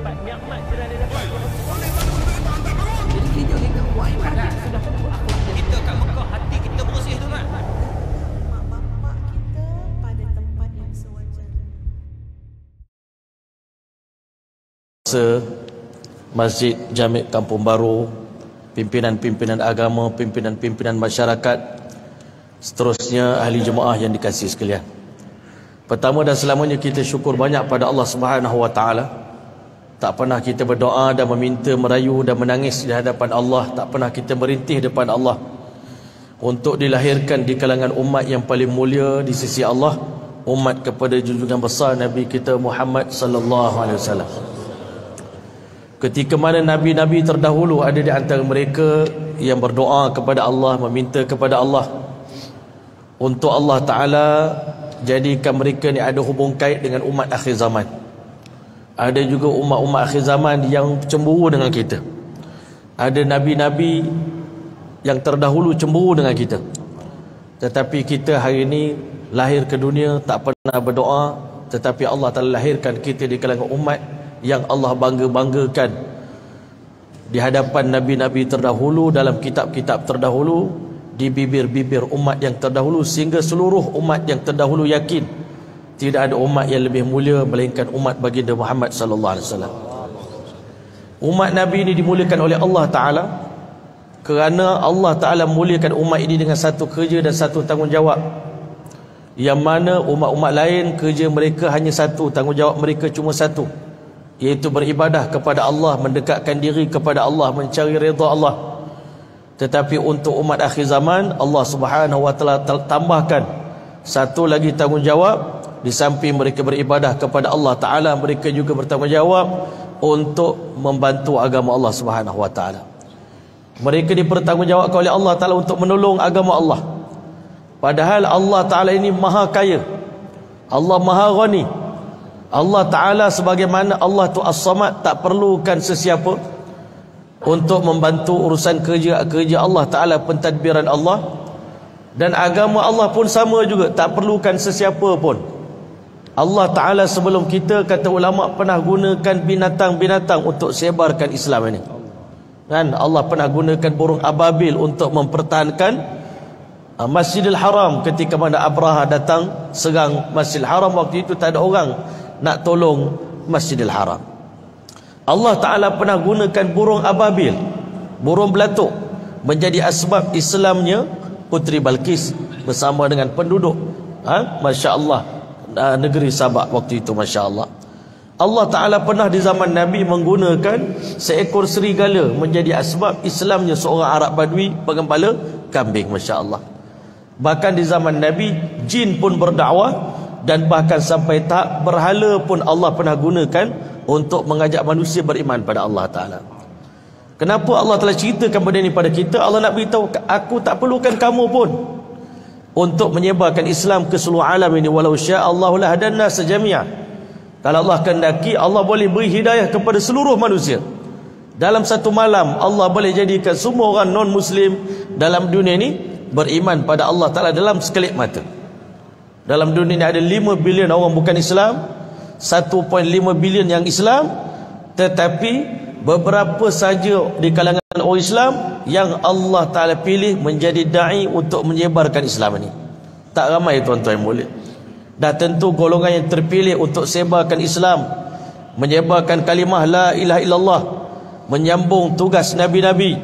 dapat nikmat sudah dia dapat. Jadi kita buat ibadah. Sudah tentu akhlak kita kat Mekah, hati kita bersih tu kan. Mak-bapak kita pada tempat yang sewajarnya. Masjid Jami' Kampung Baru, pimpinan-pimpinan agama, pimpinan-pimpinan masyarakat, seterusnya ahli jemaah yang dikasihi sekalian. Pertama dan selamanya kita syukur banyak pada Allah Subhanahu wa taala. Tak pernah kita berdoa dan meminta, merayu dan menangis di hadapan Allah, tak pernah kita merintih depan Allah untuk dilahirkan di kalangan umat yang paling mulia di sisi Allah, umat kepada junjungan besar Nabi kita Muhammad sallallahu alaihi wasallam. Ketika mana nabi-nabi terdahulu ada di antara mereka yang berdoa kepada Allah, meminta kepada Allah untuk Allah Ta'ala jadikan mereka ni ada hubung kait dengan umat akhir zaman. Ada juga umat-umat akhir zaman yang cemburu dengan kita. Ada nabi-nabi yang terdahulu cemburu dengan kita. Tetapi kita hari ini lahir ke dunia tak pernah berdoa, tetapi Allah Ta'ala lahirkan kita di kalangan umat yang Allah bangga-banggakan di hadapan nabi-nabi terdahulu, dalam kitab-kitab terdahulu, di bibir-bibir umat yang terdahulu, sehingga seluruh umat yang terdahulu yakin tidak ada umat yang lebih mulia melainkan umat baginda Muhammad sallallahu alaihi wasallam. Umat Nabi ini dimuliakan oleh Allah Ta'ala kerana Allah Ta'ala muliakan umat ini dengan satu kerja dan satu tanggungjawab, yang mana umat-umat lain kerja mereka hanya satu, tanggungjawab mereka cuma satu, iaitu beribadah kepada Allah, mendekatkan diri kepada Allah, mencari redha Allah. Tetapi untuk umat akhir zaman, Allah Subhanahu wa taala tambahkan satu lagi tanggungjawab. Di samping mereka beribadah kepada Allah Ta'ala, mereka juga bertanggungjawab untuk membantu agama Allah Subhanahu wa taala. Mereka dipertanggungjawabkan oleh Allah Ta'ala untuk menolong agama Allah. Padahal Allah Ta'ala ini maha kaya, Allah maha ghani. Allah Ta'ala sebagaimana Allah tu As-Samad, tak perlukan sesiapa untuk membantu urusan kerja Allah Ta'ala, pentadbiran Allah. Dan agama Allah pun sama juga, tak perlukan sesiapa pun. Allah Ta'ala sebelum kita, kata ulama, pernah gunakan binatang-binatang untuk sebarkan Islam ini kan. Allah pernah gunakan burung ababil untuk mempertahankan Masjidil Haram. Ketika mana Abraha datang serang Masjidil Haram, waktu itu tak ada orang nak tolong Masjidil Haram. Allah Ta'ala pernah gunakan burung ababil, burung belatuk, menjadi asbab Islamnya Puteri Balqis bersama dengan penduduk Masya Allah negeri Sabak waktu itu. Masya Allah. Allah Ta'ala pernah di zaman Nabi menggunakan seekor serigala menjadi asbab Islamnya seorang Arab Badui pengembala kambing. Masya Allah. Bahkan di zaman Nabi, jin pun berdakwah, dan bahkan sampai tahap berhala pun Allah pernah gunakan untuk mengajak manusia beriman pada Allah Ta'ala. Kenapa Allah telah ceritakan benda ini pada kita? Allah nak beritahu, aku tak perlukan kamu pun untuk menyebarkan Islam ke seluruh alam ini. Walau sya'allahu lahadanna sejami'ah. Kalau Allah kehendaki, Allah boleh beri hidayah kepada seluruh manusia. Dalam satu malam Allah boleh jadikan semua orang non-Muslim dalam dunia ini beriman pada Allah Ta'ala dalam sekelip mata. Dalam dunia ini ada 5 bilion orang bukan Islam, 1.5 bilion yang Islam. Tetapi beberapa saja di kalangan orang Islam yang Allah Ta'ala pilih menjadi da'i untuk menyebarkan Islam ini. Tak ramai tuan-tuan yang mulia. Dah tentu golongan yang terpilih untuk sebarkan Islam, menyebarkan kalimah la ilaha illallah, menyambung tugas Nabi-Nabi,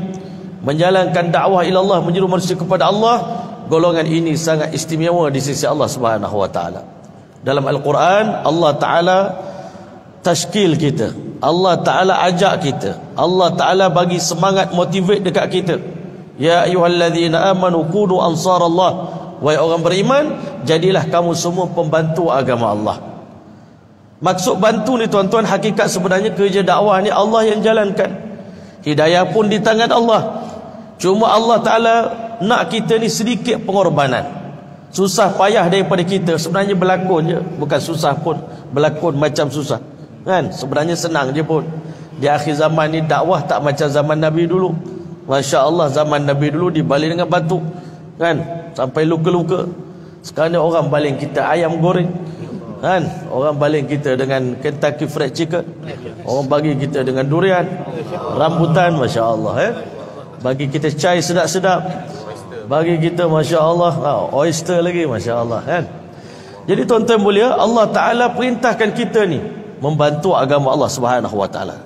menjalankan dakwah ilallah, menyeru manusia kepada Allah. Golongan ini sangat istimewa di sisi Allah Subhanahu wa taala. Dalam Al-Quran Allah Ta'ala tashkil kita, Allah Ta'ala ajak kita, Allah Ta'ala bagi semangat, motivate dekat kita. Ya ayyuhalladzina amanu kunu ansarallah. Wahai orang beriman, jadilah kamu semua pembantu agama Allah. Maksud bantu ni tuan-tuan, hakikat sebenarnya kerja dakwah ni Allah yang jalankan. Hidayah pun di tangan Allah. Cuma Allah Ta'ala nak kita ni sedikit pengorbanan, susah payah daripada kita. Sebenarnya berlakon je, bukan susah pun, berlakon macam susah kan. Sebenarnya senang je pun. Di akhir zaman ni dakwah tak macam zaman Nabi dulu. Masya Allah, zaman Nabi dulu dibaling dengan batu kan, sampai luka-luka. Sekarang ni orang baling kita ayam goreng kan? Orang baling kita dengan Kentucky Fried Chicken, orang bagi kita dengan durian, rambutan, Masya Allah, bagi kita chai sedap-sedap, bagi kita Masya Allah oyster lagi, Masya Allah, kan? Jadi tuan-tuan mulia, Allah Ta'ala perintahkan kita ni membantu agama Allah Subhanahu Wa Ta'ala.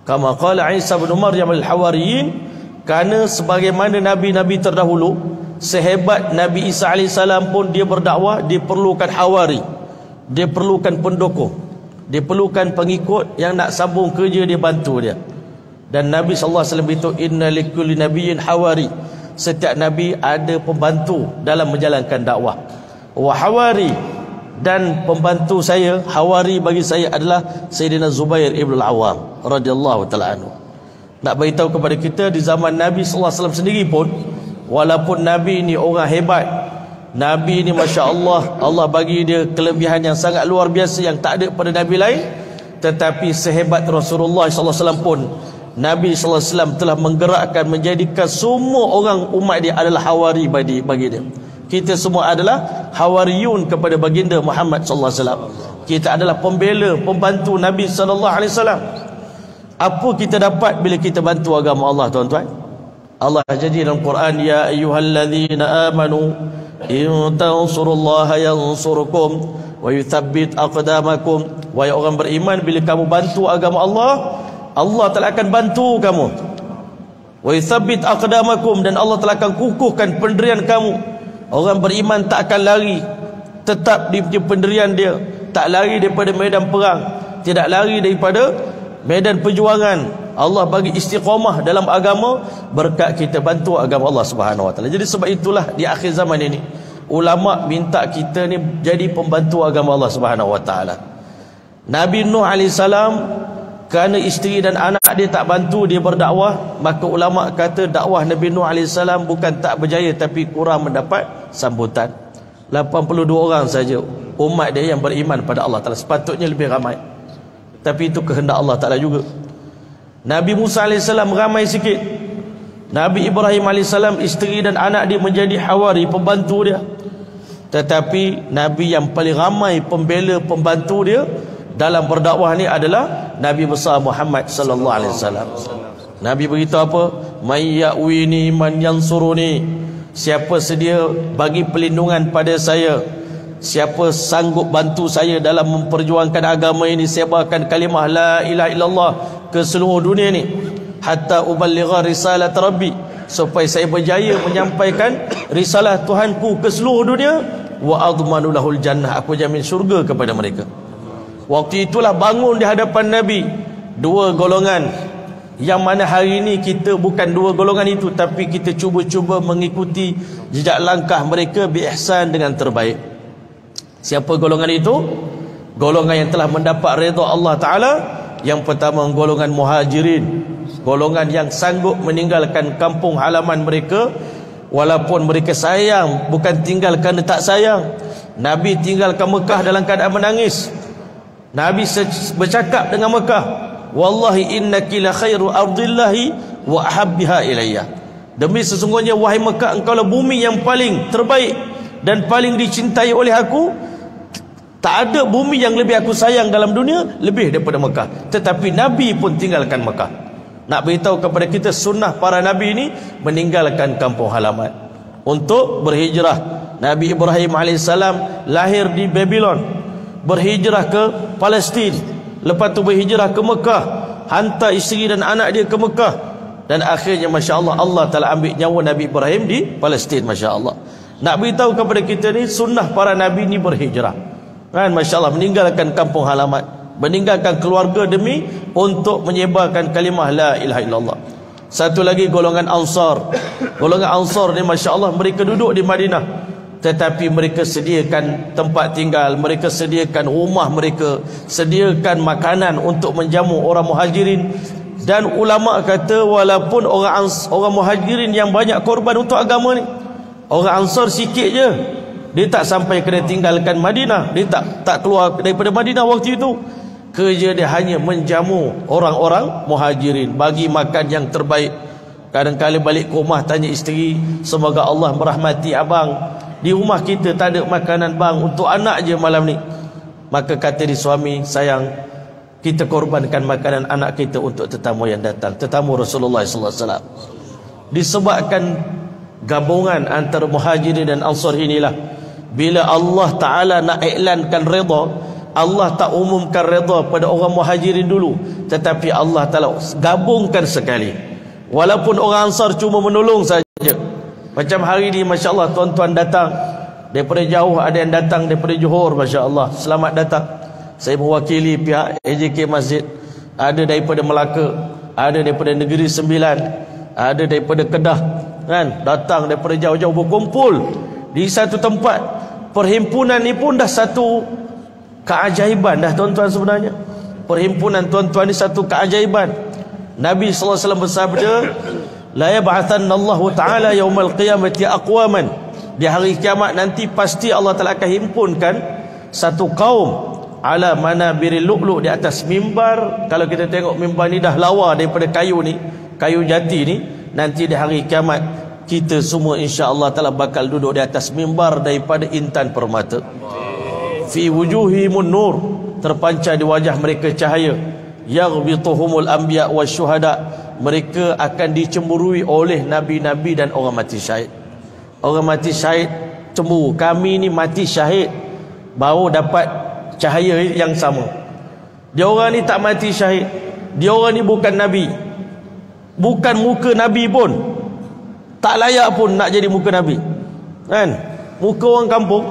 Kama qala Isa bin Maryam al-Hawariyin, kerana sebagaimana nabi-nabi terdahulu, sehebat Nabi Isa AS pun dia berdakwah, dia perlukan hawari, dia perlukan pendukung, dia perlukan pengikut yang nak sambung kerja dia, bantu dia. Dan Nabi SAW itu, inna likulli nabiyyin hawari, setiap nabi ada pembantu dalam menjalankan dakwah. Wa hawari, dan pembantu saya, hawari bagi saya adalah Sayyidina Zubair ibn al-Awwam radhiyallahu ta'ala anhu. Nak beritahu kepada kita, di zaman Nabi SAW sendiri pun, walaupun Nabi ni orang hebat, Nabi ni Masya Allah, Allah bagi dia kelebihan yang sangat luar biasa yang tak ada pada Nabi lain, tetapi sehebat Rasulullah SAW pun, Nabi SAW telah menggerakkan, menjadikan semua orang umat dia adalah hawari bagi dia. Kita semua adalah hawariyun kepada baginda Muhammad SAW. Kita adalah pembela, pembantu Nabi SAW. Apa kita dapat bila kita bantu agama Allah, tuan-tuan? Allah janji dalam Quran, ya ayyuhalladzina amanu in tansurullaha yansurkum wa yuthabbit aqdamakum. Wahai orang beriman, bila kamu bantu agama Allah, Allah telah akan bantu kamu. Wa yuthabbit aqdamakum, dan Allah telah akan kukuhkan pendirian kamu. Orang beriman tak akan lari, tetap di pendirian dia, tak lari daripada medan perang, tidak lari daripada medan perjuangan. Allah bagi istiqamah dalam agama berkat kita bantu agama Allah Subhanahu Wa Taala. Jadi sebab itulah di akhir zaman ini ulama minta kita ni jadi pembantu agama Allah Subhanahu Wa Taala. Nabi Nuh AS, kerana isteri dan anak dia tak bantu dia berdakwah, maka ulama kata dakwah Nabi Nuh AS bukan tak berjaya, tapi kurang mendapat sambutan. 82 orang saja umat dia yang beriman pada Allah Ta'ala. Sepatutnya lebih ramai, tapi itu kehendak Allah Ta'ala juga. Nabi Musa AS ramai sikit. Nabi Ibrahim AS, isteri dan anak dia menjadi hawari, pembantu dia. Tetapi Nabi yang paling ramai pembela, pembantu dia dalam berdakwah ni adalah Nabi besar Muhammad sallallahu alaihi wasallam. Nabi beritahu apa? May ya'wini man yansuruni, siapa sedia bagi perlindungan pada saya, siapa sanggup bantu saya dalam memperjuangkan agama ini, sebarkan kalimah la ilaha illallah ke seluruh dunia ni, hatta uballigha risalat rabbi, supaya saya berjaya menyampaikan risalah Tuhanku ke seluruh dunia, wa admanu lahul jannah, aku jamin syurga kepada mereka. Waktu itulah bangun di hadapan Nabi dua golongan, yang mana hari ini kita bukan dua golongan itu, tapi kita cuba-cuba mengikuti jejak langkah mereka bi ihsan, dengan terbaik. Siapa golongan itu? Golongan yang telah mendapat redha Allah Ta'ala. Yang pertama, golongan muhajirin, golongan yang sanggup meninggalkan kampung halaman mereka, walaupun mereka sayang, bukan tinggal kerana tak sayang. Nabi tinggalkan Mekah dalam keadaan menangis. Nabi bercakap dengan Mekah, wallahi innaki la khairu ardillahi wa ahabbiha ilayya, demi sesungguhnya wahai Mekah, engkaulah bumi yang paling terbaik dan paling dicintai oleh aku. Tak ada bumi yang lebih aku sayang dalam dunia lebih daripada Mekah. Tetapi Nabi pun tinggalkan Mekah. Nak beritahu kepada kita, sunnah para Nabi ini meninggalkan kampung halaman untuk berhijrah. Nabi Ibrahim AS lahir di Babylon, berhijrah ke Palestin, lepas tu berhijrah ke Mekah, hantar isteri dan anak dia ke Mekah, dan akhirnya Masya Allah, Allah telah ambil nyawa Nabi Ibrahim di Palestin. Masya Allah. Nak beritahu kepada kita ni, sunnah para Nabi ni berhijrah, kan? Masya Allah, meninggalkan kampung halaman, meninggalkan keluarga demi untuk menyebarkan kalimah la ilaha illallah. Satu lagi golongan Ansar. Golongan Ansar ni Masya Allah, mereka duduk di Madinah, tetapi mereka sediakan tempat tinggal, mereka sediakan rumah, mereka sediakan makanan untuk menjamu orang muhajirin. Dan ulama kata, walaupun orang muhajirin yang banyak korban untuk agama ni, orang Ansar sikit je, dia tak sampai kena tinggalkan Madinah, dia tak keluar daripada Madinah waktu itu. Kerja dia hanya menjamu orang-orang muhajirin, bagi makan yang terbaik. Kadang-kadang balik ke rumah tanya isteri, semoga Allah merahmati abang, di rumah kita tak ada makanan bang, untuk anak je malam ni. maka kata di suami, sayang, kita korbankan makanan anak kita untuk tetamu yang datang, tetamu Rasulullah sallallahu alaihi wasallam. Disebabkan gabungan antara Muhajirin dan Ansar inilah, bila Allah Ta'ala nak iklankan redha, Allah tak umumkan redha pada orang Muhajirin dulu, tetapi Allah Ta'ala gabungkan sekali. Walaupun orang Ansar cuma menolong saja. Macam hari ni, Masya Allah, tuan-tuan datang daripada jauh, ada yang datang daripada Johor, Masya Allah, selamat datang. Saya mewakili pihak AJK Masjid. Ada daripada Melaka, ada daripada Negeri Sembilan, ada daripada Kedah, kan? Datang daripada jauh-jauh berkumpul di satu tempat. Perhimpunan ni pun dah satu keajaiban dah, tuan-tuan. Sebenarnya perhimpunan tuan-tuan ni satu keajaiban. Nabi SAW bersabda, la yab'athanna Allah Ta'ala yaumal qiyamati aqwaman. Di hari kiamat nanti pasti Allah Ta'ala akan himpunkan satu kaum ala manabiril lu'lu', di atas mimbar. Kalau kita tengok mimbar ni dah lawa daripada kayu ni, kayu jati ni. Nanti di hari kiamat kita semua insya-Allah Ta'ala bakal duduk di atas mimbar daripada intan permata. Fi wujuhimun nur, terpancar di wajah mereka cahaya. Yaghbituhumul anbiya wasyuhada, mereka akan dicemburui oleh nabi-nabi dan orang mati syahid. Orang mati syahid cemburu, kami ni mati syahid baru dapat cahaya yang sama. Dia orang ni tak mati syahid, dia orang ni bukan nabi, bukan muka nabi pun, tak layak pun nak jadi muka nabi, kan? Muka orang kampung.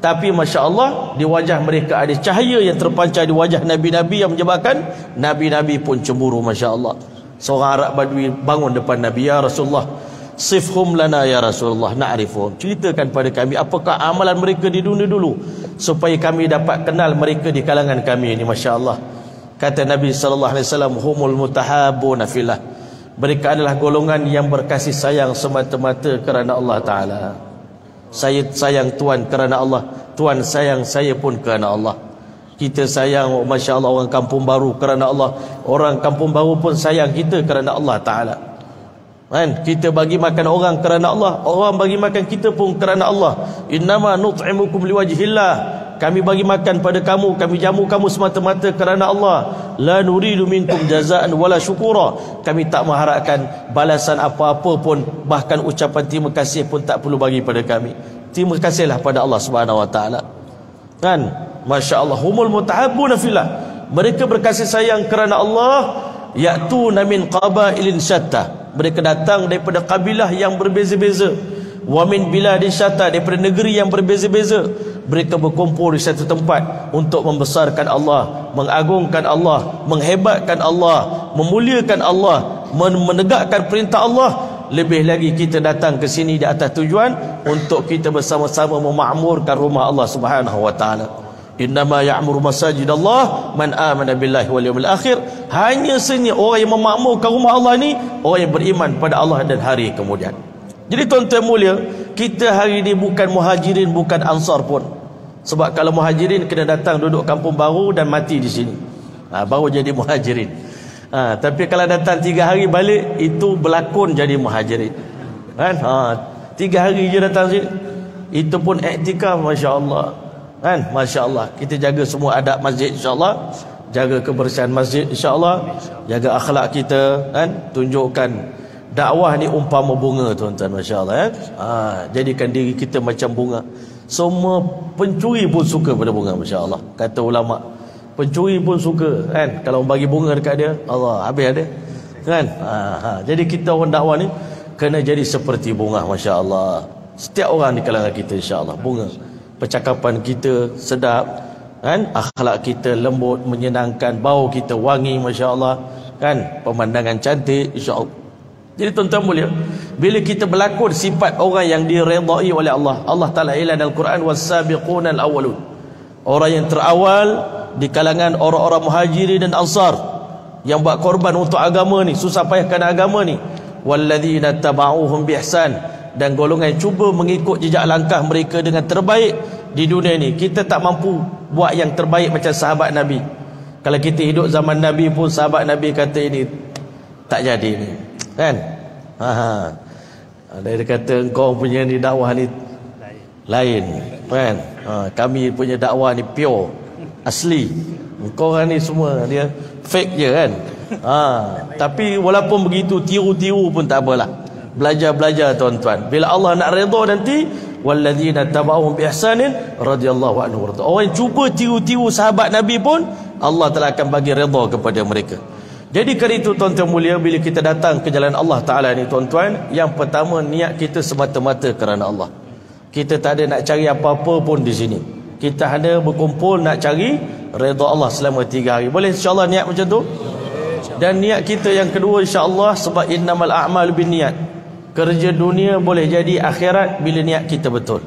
Tapi Masya Allah, di wajah mereka ada cahaya yang terpancar di wajah nabi-nabi, yang menyebabkan nabi-nabi pun cemburu. Masya Allah. Seorang Arab Badui bangun depan Nabi, ya Rasulullah, sifhum lana ya Rasulullah na'rifuhum, ceritakan pada kami apakah amalan mereka di dunia dulu, supaya kami dapat kenal mereka di kalangan kami ini. Masya Allah. Kata Nabi SAW, humul mutahabuna fillah, mereka adalah golongan yang berkasih sayang semata-mata kerana Allah Ta'ala. Saya sayang Tuan kerana Allah, Tuan sayang saya pun kerana Allah. Kita sayang, Masya Allah, orang kampung baru kerana Allah, orang kampung baru pun sayang kita kerana Allah Ta'ala, kan? Kita bagi makan orang kerana Allah, orang bagi makan kita pun kerana Allah. Innama nut'imukum liwajhillah, kami bagi makan pada kamu, kami jamu kamu semata-mata kerana Allah. La nuridu minkum jazaan wala syukura, kami tak mengharapkan balasan apa-apa pun, bahkan ucapan terima kasih pun tak perlu bagi pada kami. Terima kasihlah pada Allah Subhanahu wa taala, kan? Masya Allah. Humul mutahabbuna fillah, mereka berkasih sayang kerana Allah. Ya'tuna min qabailin syatta, mereka datang daripada kabilah yang berbeza-beza. Wa min biladin syatta, daripada negeri yang berbeza-beza. Mereka berkumpul di satu tempat untuk membesarkan Allah, mengagungkan Allah, menghebatkan Allah, memuliakan Allah, menegakkan perintah Allah. Lebih lagi kita datang ke sini di atas tujuan untuk kita bersama-sama memakmurkan rumah Allah Subhanahu wa taala. Innama ya'muru masajidallah man amana billahi wal yawmil akhir, hanya saja orang yang memakmurkan rumah Allah ni orang yang beriman pada Allah dan hari kemudian. Jadi tuan-tuan mulia, kita hari ini bukan Muhajirin, bukan Ansar pun. Sebab kalau Muhajirin kena datang duduk kampung baru dan mati di sini, baru jadi Muhajirin. Tapi kalau datang 3 hari balik, itu berlakon jadi Muhajirin, kan? 3 hari je datang sini, itu pun iktikaf. Masya Allah, kan? Masya Allah. Kita jaga semua adab masjid, insya-Allah. Jaga kebersihan masjid, insya-Allah. Jaga akhlak kita, kan? Tunjukkan dakwah ni umpama bunga, tuan-tuan. Masya Allah, kan? Jadikan diri kita macam bunga. Semua pencuri pun suka pada bunga, Masya Allah. Kata ulama, pencuri pun suka, kan? Kalau bagi bunga dekat dia, Allah, habis dia, kan? Jadi kita orang dakwah ni kena jadi seperti bunga, Masya Allah. Setiap orang di kalangan kita, insya Allah, bunga. Percakapan kita sedap, kan? Akhlak kita lembut, menyenangkan, bau kita wangi, Masya Allah, kan? Pemandangan cantik, insya Allah. Jadi tuan-tuan mulia, bila kita berlakon sifat orang yang diredai oleh Allah, Allah Ta'ala ilan dalam Quran, was-sabiquna al-awwalun, orang yang terawal di kalangan orang-orang Muhajirin dan Ansar yang buat korban untuk agama ni, susah payah kerana agama ni. Walladzina taba'uhum biihsan, dan golongan yang cuba mengikut jejak langkah mereka dengan terbaik di dunia ni. Kita tak mampu buat yang terbaik macam sahabat Nabi. Kalau kita hidup zaman Nabi pun, sahabat Nabi kata ini tak jadi ni, kan? Dia kata engkau punya ni dakwah ni lain, kan? Kami punya dakwah ni pure, asli. Kau orang ni semua dia fake je kan. Tapi walaupun begitu, tiru-tiru pun tak apalah. Belajar-belajar tuan-tuan. Bila Allah nak redha nanti, walladzina tabauhum bi ihsanin radhiyallahu anhu. Orang yang cuba tiru-tiru sahabat Nabi pun Allah Taala akan bagi redha kepada mereka. Jadi kerana itu tuan-tuan mulia, bila kita datang ke jalan Allah Taala ni tuan-tuan, yang pertama niat kita semata-mata kerana Allah. Kita tak ada nak cari apa-apa pun di sini. Kita hanya berkumpul nak cari redha Allah selama 3 hari. Boleh insya-Allah niat macam tu? Dan niat kita yang kedua insya-Allah, sebab innamal a'malu binniyat. Kerja dunia boleh jadi akhirat bila niat kita betul.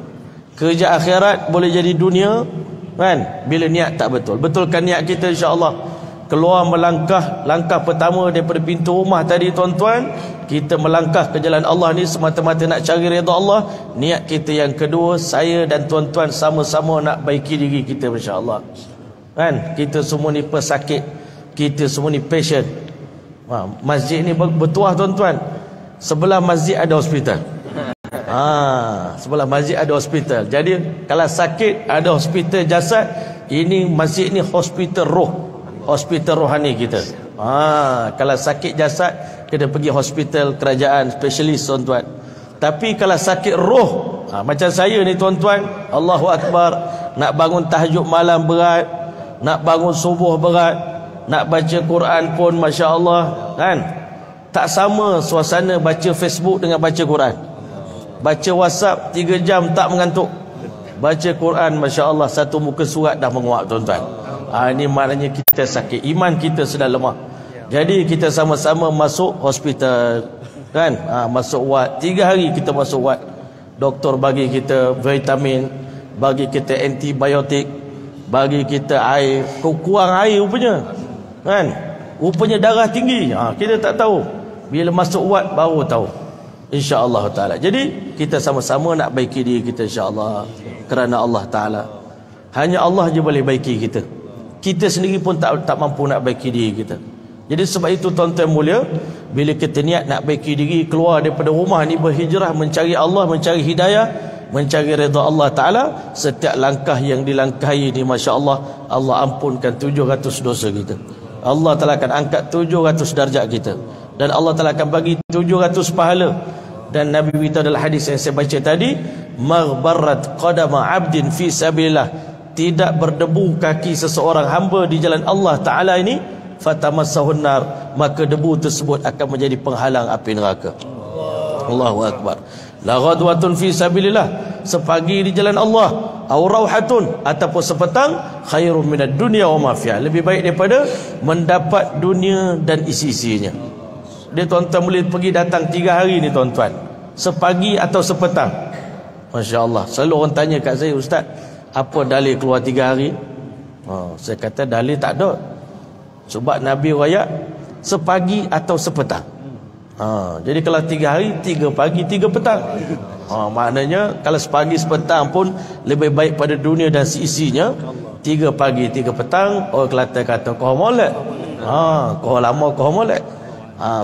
Kerja akhirat boleh jadi dunia kan bila niat tak betul. Betulkan niat kita insya-Allah. Keluar melangkah, langkah pertama daripada pintu rumah tadi tuan-tuan, kita melangkah ke jalan Allah ni semata-mata nak cari redha Allah. Niat kita yang kedua, saya dan tuan-tuan sama-sama nak baiki diri kita insya-Allah. Kan? Kita semua ni pesakit, kita semua ni patient. Masjid ni bertuah tuan-tuan. Sebelah masjid ada hospital. Sebelah masjid ada hospital. Jadi kalau sakit ada hospital jasad. Ini masjid ni hospital roh, hospital rohani kita. Kalau sakit jasad kita pergi hospital kerajaan spesialis tuan-tuan. Tapi kalau sakit roh, macam saya ni tuan-tuan, Allahu Akbar, nak bangun tahajud malam berat, nak bangun subuh berat, nak baca Quran pun masya-Allah kan. Tak sama suasana baca Facebook dengan baca Quran. Baca WhatsApp 3 jam tak mengantuk. Baca Quran masya-Allah satu muka surat dah menguap tuan-tuan. Ini maknanya kita sakit, iman kita sedang lemah. Jadi kita sama-sama masuk hospital kan, masuk ward. 3 hari kita masuk ward. Doktor bagi kita vitamin, bagi kita antibiotik, bagi kita air. Kurang air rupanya kan, rupanya darah tinggi. Kita tak tahu. Bila masuk ward baru tahu, insya-Allah taala. Jadi kita sama-sama nak baiki diri kita insya-Allah kerana Allah taala. Hanya Allah je boleh baiki kita. Kita sendiri pun tak mampu nak baiki diri kita. Jadi sebab itu tuan-tuan mulia, bila kita niat nak baiki diri, keluar daripada rumah ni, berhijrah mencari Allah, mencari hidayah, mencari redha Allah taala, setiap langkah yang dilangkahi ni masya-Allah, Allah ampunkan 700 dosa kita. Allah Taala akan angkat 700 darjat kita, dan Allah Taala akan bagi 700 pahala. Dan Nabi beritahu dalam hadis yang saya baca tadi, maghbarat qadama 'abdin fi sabilillah, tidak berdebu kaki seseorang hamba di jalan Allah Taala ini, fatamassahun nar, maka debu tersebut akan menjadi penghalang api neraka. Allahu Akbar. La ghadwatun fi sabilillah, sepagi di jalan Allah, aw rauhatun, ataupun sepetang, khairum minad dunya wa ma fiha, lebih baik daripada mendapat dunia dan isi-isinya. Dia tuan-tuan boleh pergi datang 3 hari ni tuan-tuan, sepagi atau sepetang. Masya-Allah. Selalu orang tanya kat saya, ustaz, apa dalil keluar 3 hari? Saya kata dalil tak ada. Sebab Nabi rakyat sepagi atau sepetang. Jadi kalau 3 hari, 3 pagi, 3 petang. Maknanya kalau sepagi sepetang pun lebih baik pada dunia dan isinya. 3 pagi 3 petang, orang Kelantan kata kau molek. Kau lama kau molek.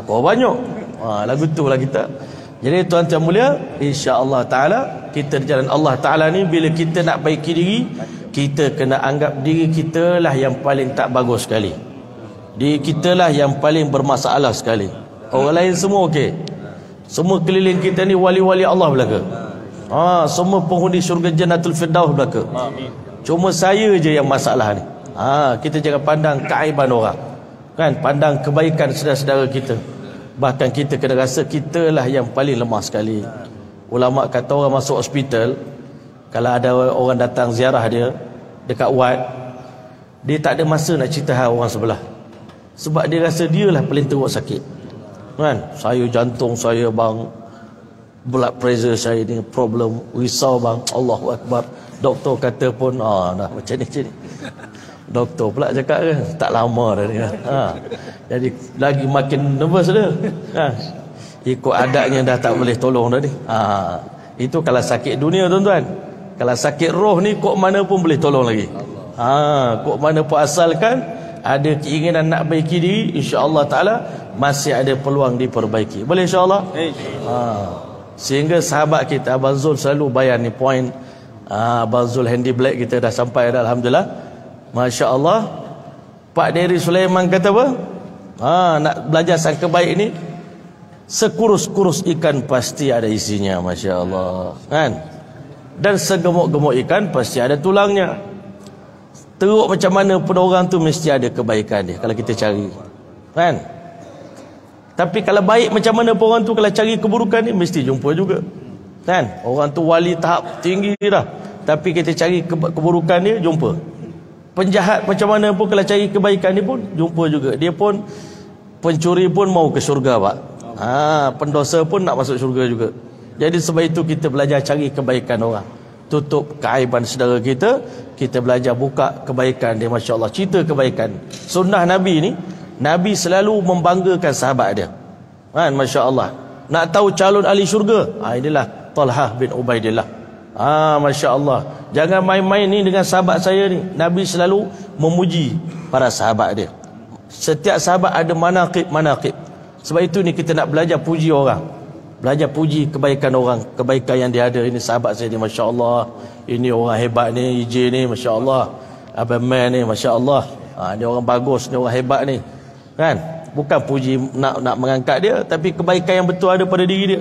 Kau banyak. Lagu tu lah kita. Jadi tuan-tuan mulia, insya-Allah taala kita di jalan Allah taala ni, bila kita nak baiki diri, kita kena anggap diri kita lah yang paling tak bagus sekali. Diri kita lah yang paling bermasalah sekali. Orang lain semua okey. Semua keliling kita ni wali-wali Allah belaka. Semua penghuni syurga Jannatul Firdaus belaka. Cuma saya je yang masalah ni. Kita jangan pandang keaiban orang. Kan, pandang kebaikan saudara-saudara kita. Bahkan kita kena rasa kita lah yang paling lemah sekali. Ulama kata orang masuk hospital, kalau ada orang datang ziarah dia dekat ward, dia tak ada masa nak cerita hal orang sebelah. Sebab dia rasa dia lah paling teruk sakit. Kan, saya jantung saya bang, blood pressure saya ni problem, risau bang. Allahu Akbar. Doktor kata pun dah macam ni. Doktor pula cakap ke, tak lama dah ni. Jadi lagi makin nervous dia. Ikut adatnya dah tak boleh tolong dah ni. Itu kalau sakit dunia tuan-tuan. Kalau sakit roh ni kok mana pun boleh tolong lagi. Kok mana pun asalkan ada keinginan nak baiki diri, insya-Allah taala masih ada peluang diperbaiki. Boleh insya-Allah? Sehingga sahabat kita Abang Zul selalu bayan ni point. Abang Zul Handy Black kita dah sampai dah alhamdulillah. Masya Allah. Pak Dery Sulaiman kata apa? Nak belajar sangka baik ni, sekurus-kurus ikan pasti ada isinya. Masya Allah, kan? Dan segemuk-gemuk ikan pasti ada tulangnya. Teruk macam mana pun orang tu mesti ada kebaikan dia kalau kita cari, kan? Tapi kalau baik macam mana pun orang tu, kalau cari keburukan ni mesti jumpa juga, kan? Orang tu wali tahap tinggi dah, tapi kita cari keburukan dia, jumpa. Penjahat macam mana pun kalau cari kebaikan ni pun jumpa juga. Dia pun, pencuri pun mau ke syurga, Pak. Pendosa pun nak masuk syurga juga. Jadi sebab itu kita belajar cari kebaikan orang, tutup keaiban saudara kita. Kita belajar buka kebaikan dia. Masya Allah, cerita kebaikan. Sunnah Nabi ni, Nabi selalu membanggakan sahabat dia, kan? Masya Allah. Nak tahu calon ahli syurga? Inilah Talhah bin Ubaidillah. Masya Allah. Jangan main-main ni dengan sahabat saya ni. Nabi selalu memuji para sahabat dia. Setiap sahabat ada manaqib. Sebab itu ni kita nak belajar puji orang, belajar puji kebaikan orang, kebaikan yang dia ada. Ini sahabat saya ni, Masya Allah. Ini orang hebat ni, EJ ni, Masya Allah. Abang Man ni, Masya Allah. Ni orang bagus, ni orang hebat ni, kan? Bukan puji nak mengangkat dia, tapi kebaikan yang betul ada pada diri dia.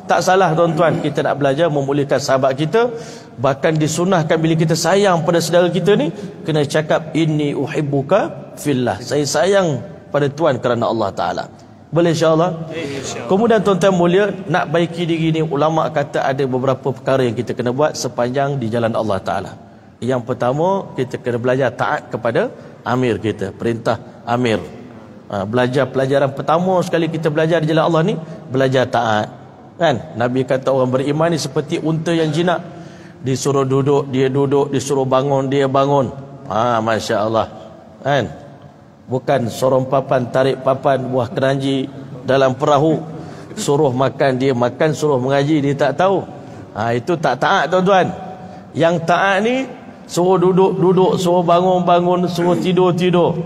Tak salah tuan-tuan, kita nak belajar memuliakan sahabat kita. Bahkan disunahkan bila kita sayang pada saudara kita ni, kena cakap inni uhibbuka fillah, saya sayang pada Tuhan kerana Allah Ta'ala. Boleh insyaAllah? Kemudian tuan-tuan mulia, nak baiki diri ni, ulama' kata ada beberapa perkara yang kita kena buat sepanjang di jalan Allah Ta'ala. Yang pertama, kita kena belajar taat kepada amir kita, perintah amir. Belajar pelajaran pertama sekali kita belajar di jalan Allah ni, belajar taat, kan? Nabi kata orang beriman ni seperti unta yang jinak. Disuruh duduk, dia duduk. Disuruh bangun, dia bangun. Masya Allah, kan? Bukan sorong papan, tarik papan, buah keranji dalam perahu. Suruh makan, dia makan. Suruh mengaji, dia tak tahu. Itu tak taat tuan-tuan. Yang taat ni, suruh duduk, duduk. Suruh bangun, bangun. Suruh tidur, tidur.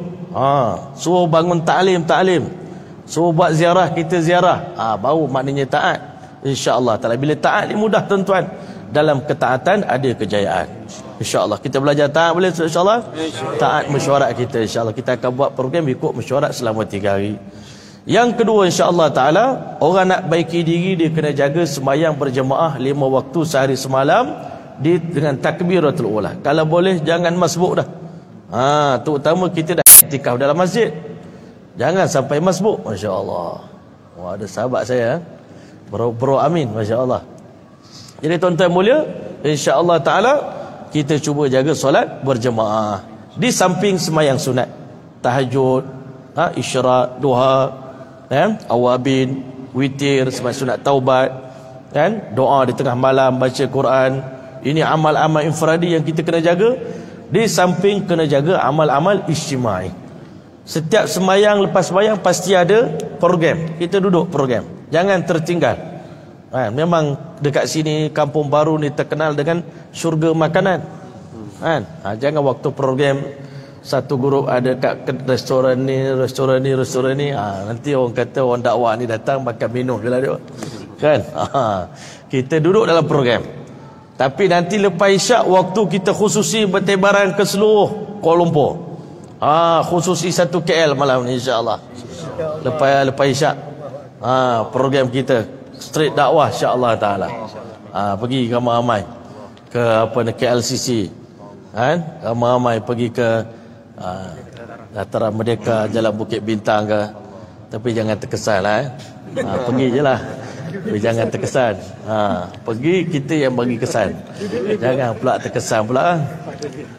Suruh bangun ta'lim, ta'lim. Suruh buat ziarah, kita ziarah. Baru maknanya taat, InsyaAllah ta'ala. Bila taat ni mudah tuan-tuan. Dalam ketaatan ada kejayaan, InsyaAllah. Kita belajar taat boleh InsyaAllah. Taat mesyuarat kita, InsyaAllah. Kita akan buat program ikut mesyuarat selama 3 hari. Yang kedua InsyaAllah ta'ala, orang nak baiki diri, dia kena jaga sembahyang berjemaah 5 waktu sehari semalam dengan takbiratul ula. Kalau boleh jangan masbuk dah. Terutama kita dah iktikaf dalam masjid, jangan sampai masbuk. Masya Allah. Ada sahabat saya, Bro Amin, Masya Allah. Jadi tuan-tuan mulia, insya-Allah ta'ala kita cuba jaga solat berjemaah. Di samping sembahyang sunat, tahajud, isyraq, duha, awabin, witir, sembahyang sunat taubat, kan? Doa di tengah malam, baca Quran. Ini amal-amal infradi yang kita kena jaga. Di samping kena jaga amal-amal ijtimai. Setiap sembahyang lepas sembahyang pasti ada program. Kita duduk program, jangan tertinggal. Memang dekat sini Kampung Baru ni terkenal dengan syurga makanan, kan? Jangan waktu program satu grup ada kat restoran ni, nanti orang kata orang dakwah ni datang makan minum je lah dia, kan? Kita duduk dalam program. Tapi nanti lepas isyak, waktu kita khususi bertebaran ke seluruh Kuala Lumpur. Khususi 1 KL malam ni insya-Allah. Lepas isyak, program kita street dakwah insya-Allah taala. Pergi ramai-ramai ke KLCC, kan? Ramai-ramai pergi ke Dataran Merdeka, Jalan Bukit Bintang ke. Tapi jangan terkesan lah, pergi je lah. Tapi jangan terkesan. Pergi kita yang bagi kesan. Jangan pula terkesan pula,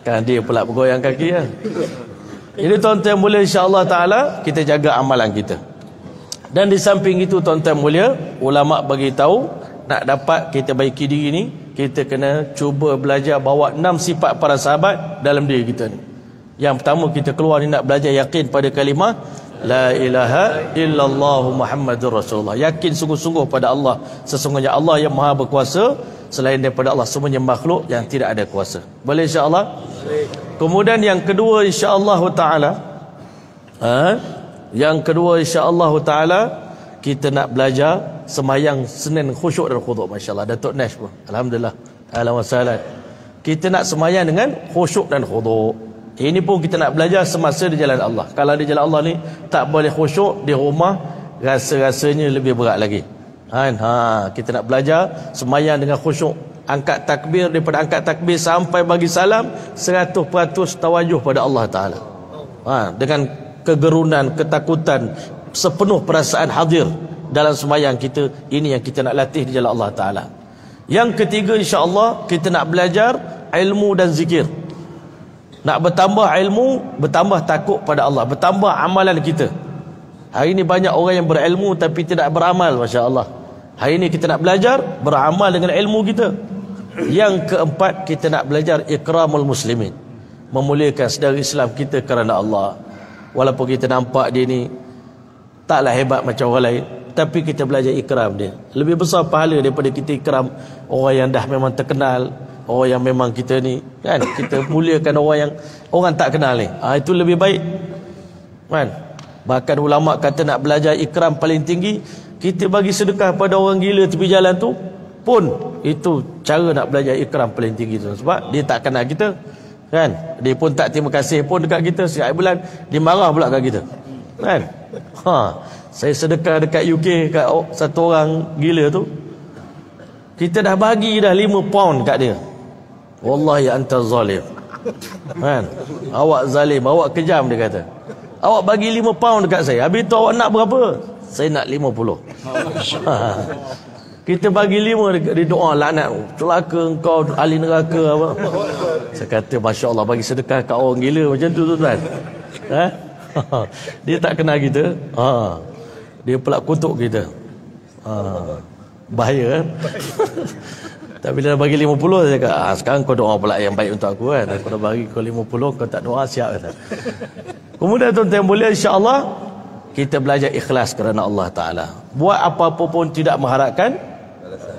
kan dia pula bergoyang kaki ya. Jadi tuan-tuan mulia, insya-Allah taala kita jaga amalan kita. Dan di samping itu tuan-tuan mulia, ulama bagi tahu nak dapat kita baiki diri ni, kita kena cuba belajar bawa 6 sifat para sahabat dalam diri kita ni. Yang pertama kita keluar ni nak belajar yakin pada kalimah la ilaha illallah Muhammadur Rasulullah. Yakin sungguh-sungguh pada Allah, sesungguhnya Allah yang maha berkuasa, selain daripada Allah semuanya makhluk yang tidak ada kuasa. Boleh insya-Allah? Kemudian yang kedua insya-Allah taala, yang kedua insya-Allah taala kita nak belajar sembahyang Senin khusyuk dan khuduk. Masya-Allah, Datuk Nash pun alhamdulillah, ahlan wa sahlan. Kita nak sembahyang dengan khusyuk dan khuduk. Ini pun kita nak belajar semasa di jalan Allah. Kalau di jalan Allah ni tak boleh khusyuk, di rumah rasa-rasanya lebih berat lagi. Kita nak belajar sembahyang dengan khusyuk, angkat takbir, daripada angkat takbir sampai bagi salam 100% tawajuh pada Allah Ta'ala. Dengan kegerunan, ketakutan, sepenuh perasaan hadir dalam sembahyang kita. Ini yang kita nak latih di jalan Allah Ta'ala. Yang ketiga, insya-Allah kita nak belajar ilmu dan zikir. Nak bertambah ilmu, bertambah takut pada Allah, bertambah amalan kita. Hari ini banyak orang yang berilmu tapi tidak beramal, masya-Allah. Hari ini kita nak belajar beramal dengan ilmu kita. Yang keempat, kita nak belajar ikramul muslimin, memuliakan saudara Islam kita kerana Allah. Walaupun kita nampak dia ni taklah hebat macam orang lain, tapi kita belajar ikram dia. Lebih besar pahala daripada kita ikram orang yang dah memang terkenal, orang yang memang kita ni kan, kita muliakan orang yang orang tak kenal ni. Itu lebih baik kan. Bahkan ulama kata nak belajar ikram paling tinggi, kita bagi sedekah pada orang gila tepi jalan tu pun itu cara nak belajar ikram paling tinggi tu. Sebab dia tak kenal kita kan, dia pun tak terima kasih pun dekat kita. Setiap bulan dia marah pula kat kita kan. Saya sedekah dekat UK kat satu orang gila tu, kita dah bagi dah 5 pound kat dia. Wallahi anta zalim kan, awak zalim, awak kejam, dia kata. Awak bagi 5 pound dekat saya, habis tu awak nak berapa? Saya nak 50. Kita bagi 5, dia doa laknat, celaka engkau ahli neraka apa. Saya kata masya Allah, bagi sedekah kat orang gila macam tu tuan. Dia tak kenal kita, dia pula kutuk kita. Bahaya. Tapi bila dah bagi 50, saya kata, sekarang kau doa pula yang baik untuk aku kan. Aku dah bagi kau 50, kau tak doa, siap kata. Kemudian tuan-tuan mulia, insya-Allah kita belajar ikhlas kerana Allah Ta'ala. Buat apa-apa pun tidak mengharapkan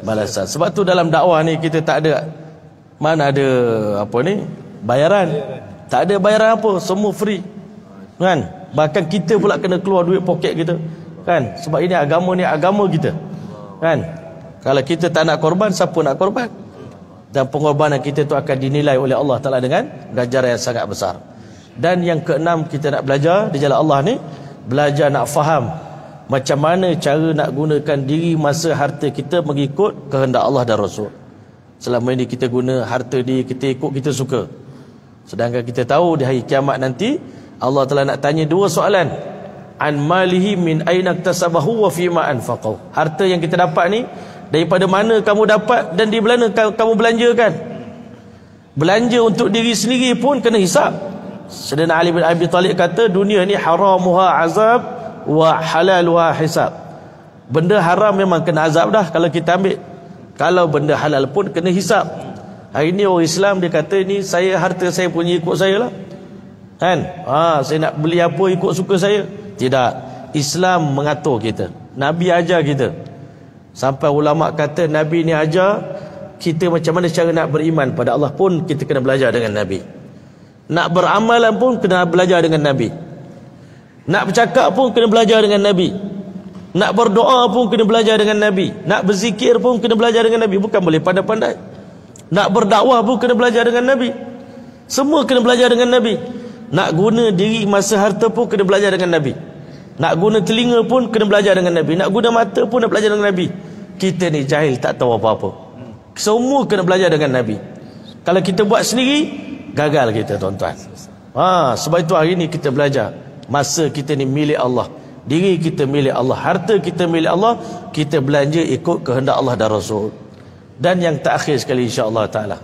balasan. Sebab tu dalam dakwah ni kita tak ada, mana ada apa ni, bayaran. Tak ada bayaran apa, semua free kan. Bahkan kita pula kena keluar duit poket kita kan. Sebab ini agama ni agama kita kan. Kalau kita tak nak korban, siapa nak korban? Dan pengorbanan kita tu akan dinilai oleh Allah Ta'ala dengan ganjaran yang sangat besar. Dan yang keenam, kita nak belajar di jalan Allah ni, belajar nak faham macam mana cara nak gunakan diri, masa, harta kita mengikut kehendak Allah dan Rasul. Selama ini kita guna harta dia, kita ikut kita suka. Sedangkan kita tahu di hari kiamat nanti Allah Ta'ala nak tanya 2 soalan. An malihi min aina iktasabahu wa fima anfaqahu. Harta yang kita dapat ni daripada mana kamu dapat dan di mana kamu belanjakan. Belanja untuk diri sendiri pun kena hisap. Sayyidina Ali bin Abi Talib kata, dunia ni haramuha azab wa halaluha hisab. Benda haram memang kena azab dah kalau kita ambil. Kalau benda halal pun kena hisap. Hari ni orang Islam dia kata, ni saya, harta saya punya, ikut saya lah kan. Saya nak beli apa ikut suka saya. Tidak. Islam mengatur kita, Nabi ajar kita. Sampai ulama kata Nabi ni ajar kita macam mana cara nak beriman pada Allah pun kita kena belajar dengan Nabi. Nak beramalan pun kena belajar dengan Nabi. Nak bercakap pun kena belajar dengan Nabi. Nak berdoa pun kena belajar dengan Nabi. Nak berzikir pun kena belajar dengan Nabi. Bukan boleh pandai-pandai. Nak berdakwah pun kena belajar dengan Nabi. Semua kena belajar dengan Nabi. Nak guna diri, masa, harta pun kena belajar dengan Nabi. Nak guna telinga pun kena belajar dengan Nabi. Nak guna mata pun nak belajar dengan Nabi. Kita ni jahil, tak tahu apa-apa. Semua kena belajar dengan Nabi. Kalau kita buat sendiri, gagal kita tuan-tuan. Sebab itu hari ni kita belajar. Masa kita ni milik Allah, diri kita milik Allah, harta kita milik Allah. Kita belanja ikut kehendak Allah dan Rasul. Dan yang terakhir sekali, insya-Allah Ta'ala,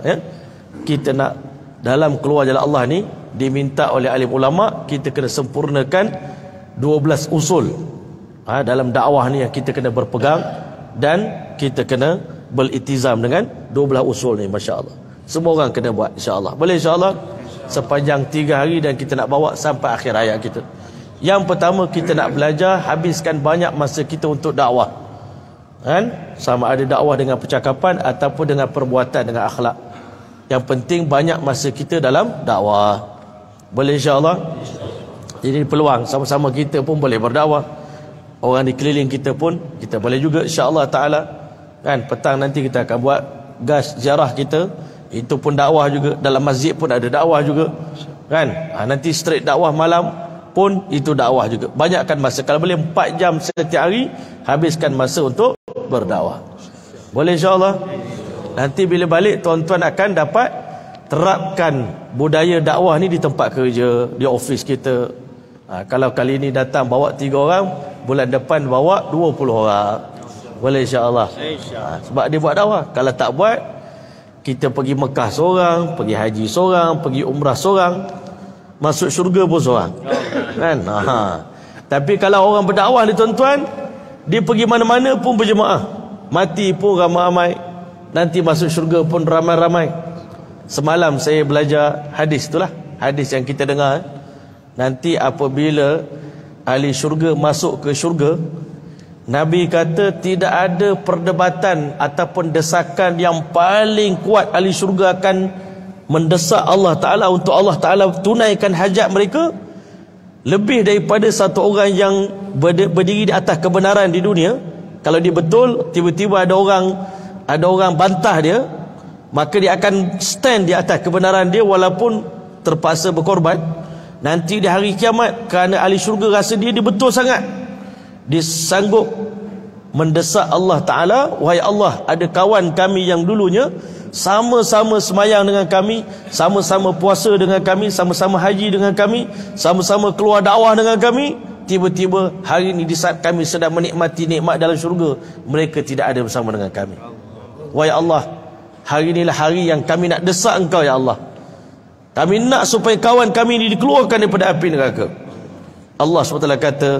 kita nak dalam keluar jalan Allah ni, diminta oleh alim ulama, kita kena sempurnakan 12 usul dalam dakwah ni yang kita kena berpegang. Dan kita kena beritizam dengan 12 usul ni, masya-Allah. Semua orang kena buat, insya-Allah. Boleh insya-Allah sepanjang 3 hari, dan kita nak bawa sampai akhir hayat kita. Yang pertama, kita nak belajar habiskan banyak masa kita untuk dakwah kan. Sama ada dakwah dengan percakapan ataupun dengan perbuatan, dengan akhlak. Yang penting banyak masa kita dalam dakwah. Boleh insya-Allah. Jadi peluang sama-sama kita pun boleh berdakwah. Orang di keliling kita pun kita boleh juga, insya-Allah Ta'ala kan. Petang nanti kita akan buat gas ziarah kita, itu pun dakwah juga. Dalam masjid pun ada dakwah juga Kan? Nanti straight dakwah malam pun itu dakwah juga. Banyakkan masa. Kalau boleh 4 jam setiap hari, habiskan masa untuk berdakwah. Boleh insya-Allah. Nanti bila balik tuan-tuan akan dapat terapkan budaya dakwah ni di tempat kerja, di office kita. Kalau kali ni datang bawa 3 orang, bulan depan bawa 20 orang. Boleh insya-Allah. Sebab dia buat dakwah. Kalau tak buat, kita pergi Mekah seorang, pergi haji seorang, pergi umrah seorang, masuk syurga pun seorang. Kan? Tapi kalau orang berdakwah ni tuan-tuan, dia pergi mana-mana pun berjemaah, mati pun ramai-ramai, nanti masuk syurga pun ramai-ramai. Semalam saya belajar hadis itulah, hadis yang kita dengar. Nanti apabila ahli syurga masuk ke syurga, Nabi kata tidak ada perdebatan ataupun desakan yang paling kuat. Ahli syurga akan mendesak Allah Ta'ala untuk Allah Ta'ala tunaikan hajat mereka lebih daripada satu orang yang berdiri di atas kebenaran di dunia. Kalau dia betul, tiba-tiba ada orang bantah dia, maka dia akan stand di atas kebenaran dia walaupun terpaksa berkorban. Nanti di hari kiamat, kerana ahli syurga rasa dia betul sangat, dia sanggup mendesak Allah Ta'ala, wahai Allah, ada kawan kami yang dulunya sama-sama semayang dengan kami, sama-sama puasa dengan kami, sama-sama haji dengan kami, sama-sama keluar dakwah dengan kami. Tiba-tiba hari ini di saat kami sedang menikmati nikmat dalam syurga, mereka tidak ada bersama dengan kami. Wahai Allah, hari inilah hari yang kami nak desak Engkau ya Allah. Kami nak supaya kawan kami ini dikeluarkan daripada api neraka. Allah SWT kata,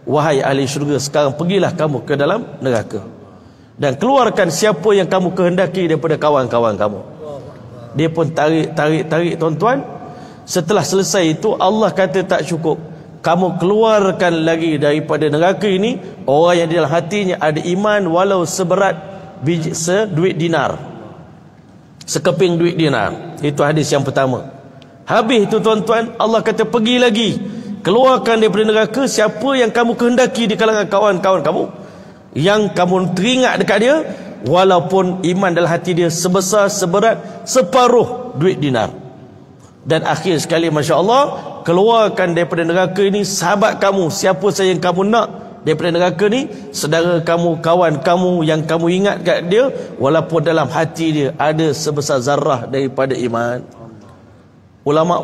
wahai ahli syurga, sekarang pergilah kamu ke dalam neraka dan keluarkan siapa yang kamu kehendaki daripada kawan-kawan kamu. Dia pun tarik tuan-tuan. Setelah selesai itu, Allah kata tak cukup, kamu keluarkan lagi daripada neraka ini orang yang di dalam hatinya ada iman walau seberat duit dinar, sekeping duit dinar. Itu hadis yang pertama. Habis itu tuan-tuan, Allah kata pergi lagi, keluarkan daripada neraka siapa yang kamu kehendaki di kalangan kawan-kawan kamu, yang kamu teringat dekat dia walaupun iman dalam hati dia seberat separuh duit dinar. Dan akhir sekali, Masya Allah, keluarkan daripada neraka ini sahabat kamu, siapa saja yang kamu nak daripada neraka ni, saudara kamu, kawan kamu yang kamu ingat kat dia walaupun dalam hati dia ada sebesar zarah daripada iman. Ulama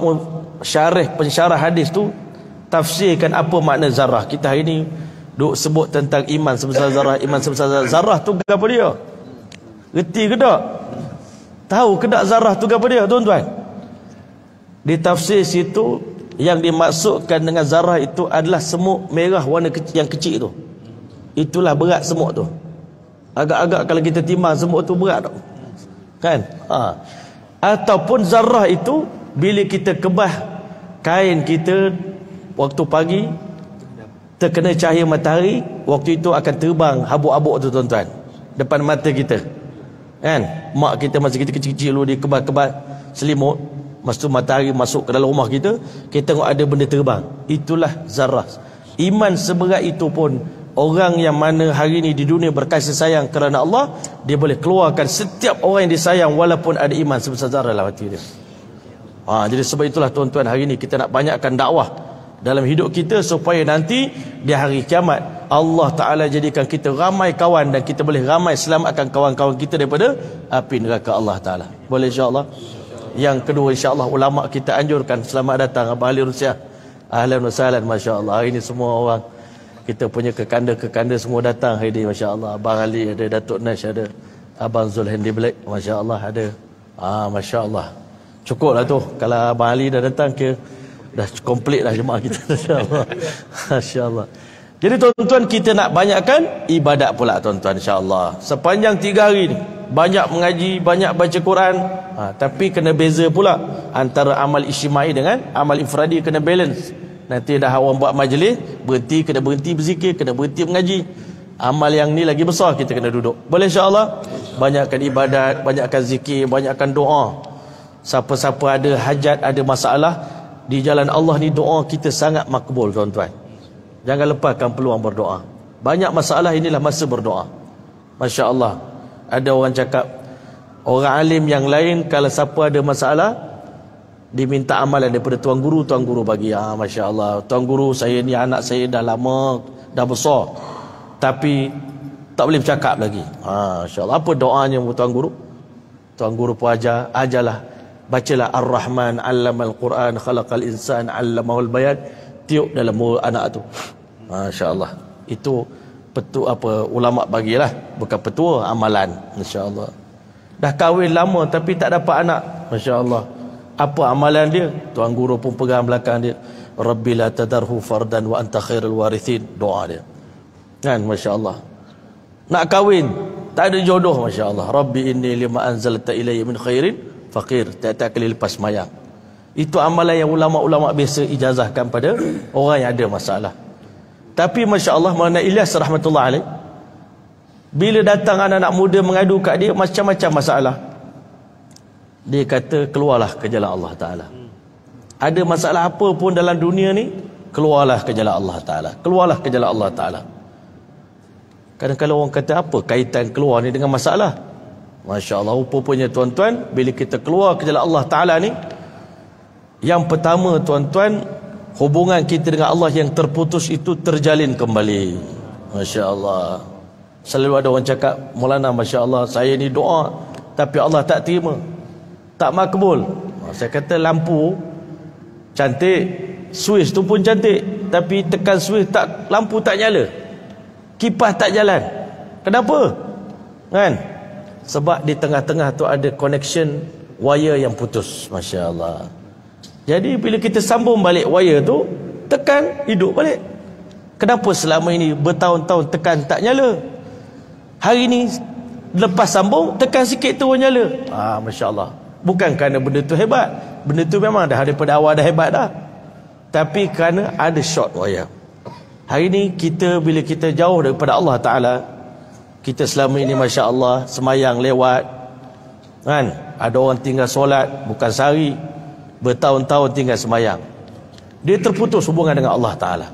pensyarah hadis tu tafsirkan apa makna zarah. Kita hari ni duk sebut tentang iman sebesar zarah, iman sebesar zarah. Zarah tu apa dia? Reti ke tak? Tahu ke tak zarah tu apa dia tuan-tuan? Di tafsir situ yang dimaksudkan dengan zarah itu adalah semut merah warna yang kecil tu. Itulah berat semut tu. Agak-agak kalau kita timbang semut tu berat tak? Kan? Ataupun zarah itu bila kita kebah kain kita waktu pagi, terkena cahaya matahari, waktu itu akan terbang habuk-habuk tu tuan-tuan depan mata kita. Kan? Mak kita masa kita kecil-kecil dulu, dia kebas-kebas selimut, masa tu matahari masuk ke dalam rumah kita, kita tengok ada benda terbang. Itulah zarah. Iman seberat itu pun orang yang mana hari ini di dunia berkasih sayang kerana Allah, dia boleh keluarkan setiap orang yang disayang walaupun ada iman sebesar zarah dalam hati dia. Jadi sebab itulah tuan-tuan, hari ini kita nak banyakkan dakwah dalam hidup kita supaya nanti di hari kiamat Allah Ta'ala jadikan kita ramai kawan dan kita boleh ramai selamatkan kawan-kawan kita daripada api neraka Allah Ta'ala. Boleh insya-Allah. Yang kedua, insya-Allah ulama kita anjurkan selamat datang Abang Ali Rusiah. Ahlan wa sahlan, masya-Allah. Hari ini semua orang kita punya kekanda-kekanda semua datang hari ini, masya-Allah. Abang Ali ada, Datuk Nash ada, Abang Zulhandi Black, masya-Allah ada. Masya-Allah. Cukuplah tu kalau Abang Ali dah datang ke dah komplit dah jemaah kita, insya-Allah. Masya-Allah. Jadi tuan-tuan, kita nak banyakkan ibadat pula tuan-tuan, insya-Allah. Sepanjang 3 hari ni banyak mengaji, banyak baca Quran, tapi kena beza pula antara amal isyimai dengan amal infradi, kena balance. Nanti dah orang buat majlis, berhenti, kena berhenti berzikir, kena berhenti mengaji. Amal yang ni lagi besar, kita kena duduk. Boleh insya-Allah. Banyakkan ibadat, banyakkan zikir, banyakkan doa. Siapa-siapa ada hajat, ada masalah di jalan Allah ni, doa kita sangat makbul tuan-tuan. Jangan lepaskan peluang berdoa. Banyak masalah, inilah masa berdoa. Masya-Allah. Ada orang cakap, orang alim yang lain kalau siapa ada masalah, diminta amalan daripada tuan guru bagi. Masya Allah, tuan guru saya ni anak saya dah lama, dah besar, tapi tak boleh bercakap lagi. Masya Allah, apa doanya tuan guru? Tuan guru pun ajarlah, bacalah Ar-Rahman 'allamal Quran khalaqal insan 'allamahul bayan, tiup dalam mulut anak tu. Masya Allah, itu ulama bagilah, bukan petua amalan. Masya Allah, dah kahwin lama tapi tak dapat anak. Masya Allah, apa amalan dia? Tuan guru pun pegang belakang dia, Rabbi la tadarhu fardan wa anta khairul warithin, doa dia kan. Masya Allah, nak kahwin tak ada jodoh. Masya Allah, Rabbi inni lima anzalta ilayya min khairin faqir, tak kali lepas mayang. Itu amalan yang ulama-ulama biasa ijazahkan pada orang yang ada masalah. Tapi Masya Allah, Maulana Ilyas rahmatullah alaih, bila datang anak-anak muda mengadu kat dia macam-macam masalah, dia kata keluarlah ke jalan Allah Ta'ala. Ada masalah apa pun dalam dunia ni, keluarlah ke jalan Allah Ta'ala, keluarlah ke jalan Allah Ta'ala. Kadang-kadang orang kata apa kaitan keluar ni dengan masalah? Masya Allah, rupanya tuan-tuan, bila kita keluar ke jalan Allah Ta'ala ni, yang pertama tuan-tuan, hubungan kita dengan Allah yang terputus itu terjalin kembali. Masya Allah, selalu ada orang cakap, Maulana Masya Allah, saya ni doa tapi Allah tak terima, tak makbul. Saya kata lampu cantik, switch tu pun cantik, tapi tekan switch tak, lampu tak nyala, kipas tak jalan. Kenapa? Kan? Sebab di tengah-tengah tu ada connection wire yang putus. Masya Allah. Jadi bila kita sambung balik wire tu, tekan, hidup balik. Kenapa selama ini bertahun-tahun tekan tak nyala? Hari ni lepas sambung, tekan sikit tu nyala. Masya Allah. Bukan kerana benda tu hebat, benda tu memang dah daripada awal dah hebat dah, tapi kerana ada short wire. Hari ni kita, bila kita jauh daripada Allah Ta'ala, kita selama ini Masya Allah semayang lewat kan, ada orang tinggal solat bukan sehari, bertahun-tahun tinggal semayang, dia terputus hubungan dengan Allah Ta'ala.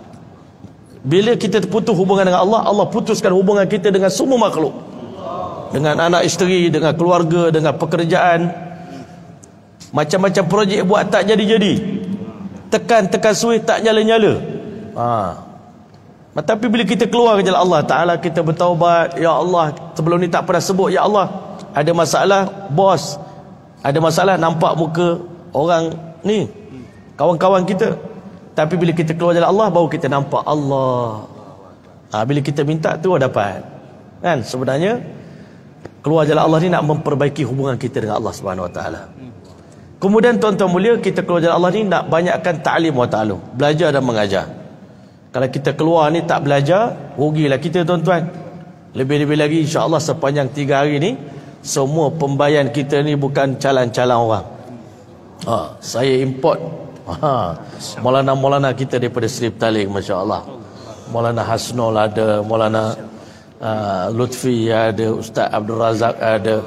Bila kita terputus hubungan dengan Allah, Allah putuskan hubungan kita dengan semua makhluk, dengan anak isteri, dengan keluarga, dengan pekerjaan. Macam-macam projek buat tak jadi-jadi, tekan switch tak nyala-nyala. Tapi bila kita keluar ke jalan Allah Ta'ala, kita bertaubat, ya Allah, sebelum ni tak pernah sebut, ya Allah, ada masalah bos, ada masalah nampak muka orang ni, kawan-kawan kita, tapi bila kita keluar jalan Allah, baru kita nampak Allah. Bila kita minta tu dapat kan. Sebenarnya keluar jalan Allah ni nak memperbaiki hubungan kita dengan Allah Subhanahu Wa Ta'ala. Kemudian tuan-tuan mulia, kita keluar jalan Allah ni nak banyakkan ta'lim wa ta'alum, belajar dan mengajar. Kalau kita keluar ni tak belajar, rugilah kita tuan-tuan. Lebih-lebih lagi insya-Allah sepanjang 3 hari ni, semua pembayan kita ni bukan calang-calang orang. Saya import Maulana kita daripada Sri Petaling, Masya Allah. Maulana Hasnul ada, Maulana Lutfi ada, Ustaz Abdul Razak ada,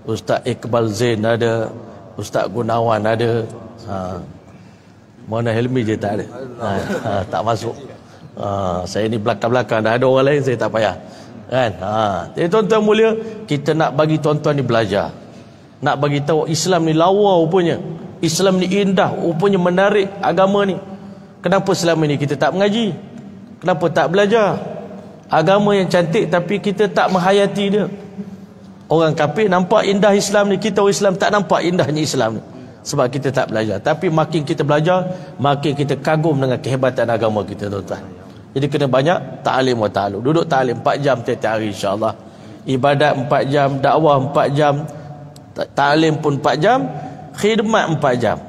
Ustaz Iqbal Zain ada, Ustaz Gunawan ada. Maulana Helmi je tak ada. Tak masuk. Saya ni belakang-belakang, dah ada orang lain saya tak payah kan. Jadi tuan-tuan mulia, kita nak bagi tuan-tuan ni belajar, nak bagi tahu Islam ni lawa rupanya, Islam ni indah rupanya, menarik agama ni. Kenapa selama ni kita tak mengaji? Kenapa tak belajar? Agama yang cantik tapi kita tak menghayati dia. Orang kafir nampak indah Islam ni, kita orang Islam tak nampak indahnya Islam ni, sebab kita tak belajar. Tapi makin kita belajar, makin kita kagum dengan kehebatan agama kita tuan-tuan. Jadi kena banyak ta'lim wa ta'alum. Duduk ta'lim 4 jam tiap-tiap hari insya-Allah. Ibadat 4 jam, dakwah 4 jam, ta'lim pun 4 jam, khidmat 4 jam.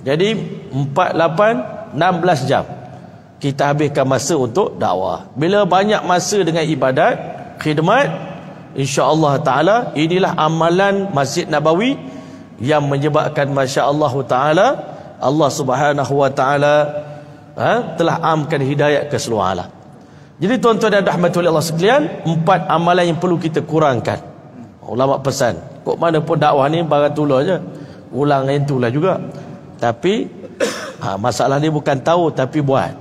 Jadi 4, 8, 16 jam kita habiskan masa untuk dakwah. Bila banyak masa dengan ibadat, khidmat, insya-Allah ta'ala, inilah amalan Masjid Nabawi yang menyebabkan masya-Allah ta'ala, Allah Subhanahu wa ta'ala telah amkan hidayat ke seluruh alam. Jadi tuan-tuan dan rahmati Allah sekalian, 4 amalan yang perlu kita kurangkan. Ulama pesan, kok mana pun dakwah ni barang tulah je, ulang yang itulah juga. Tapi masalah ni bukan tahu tapi buat.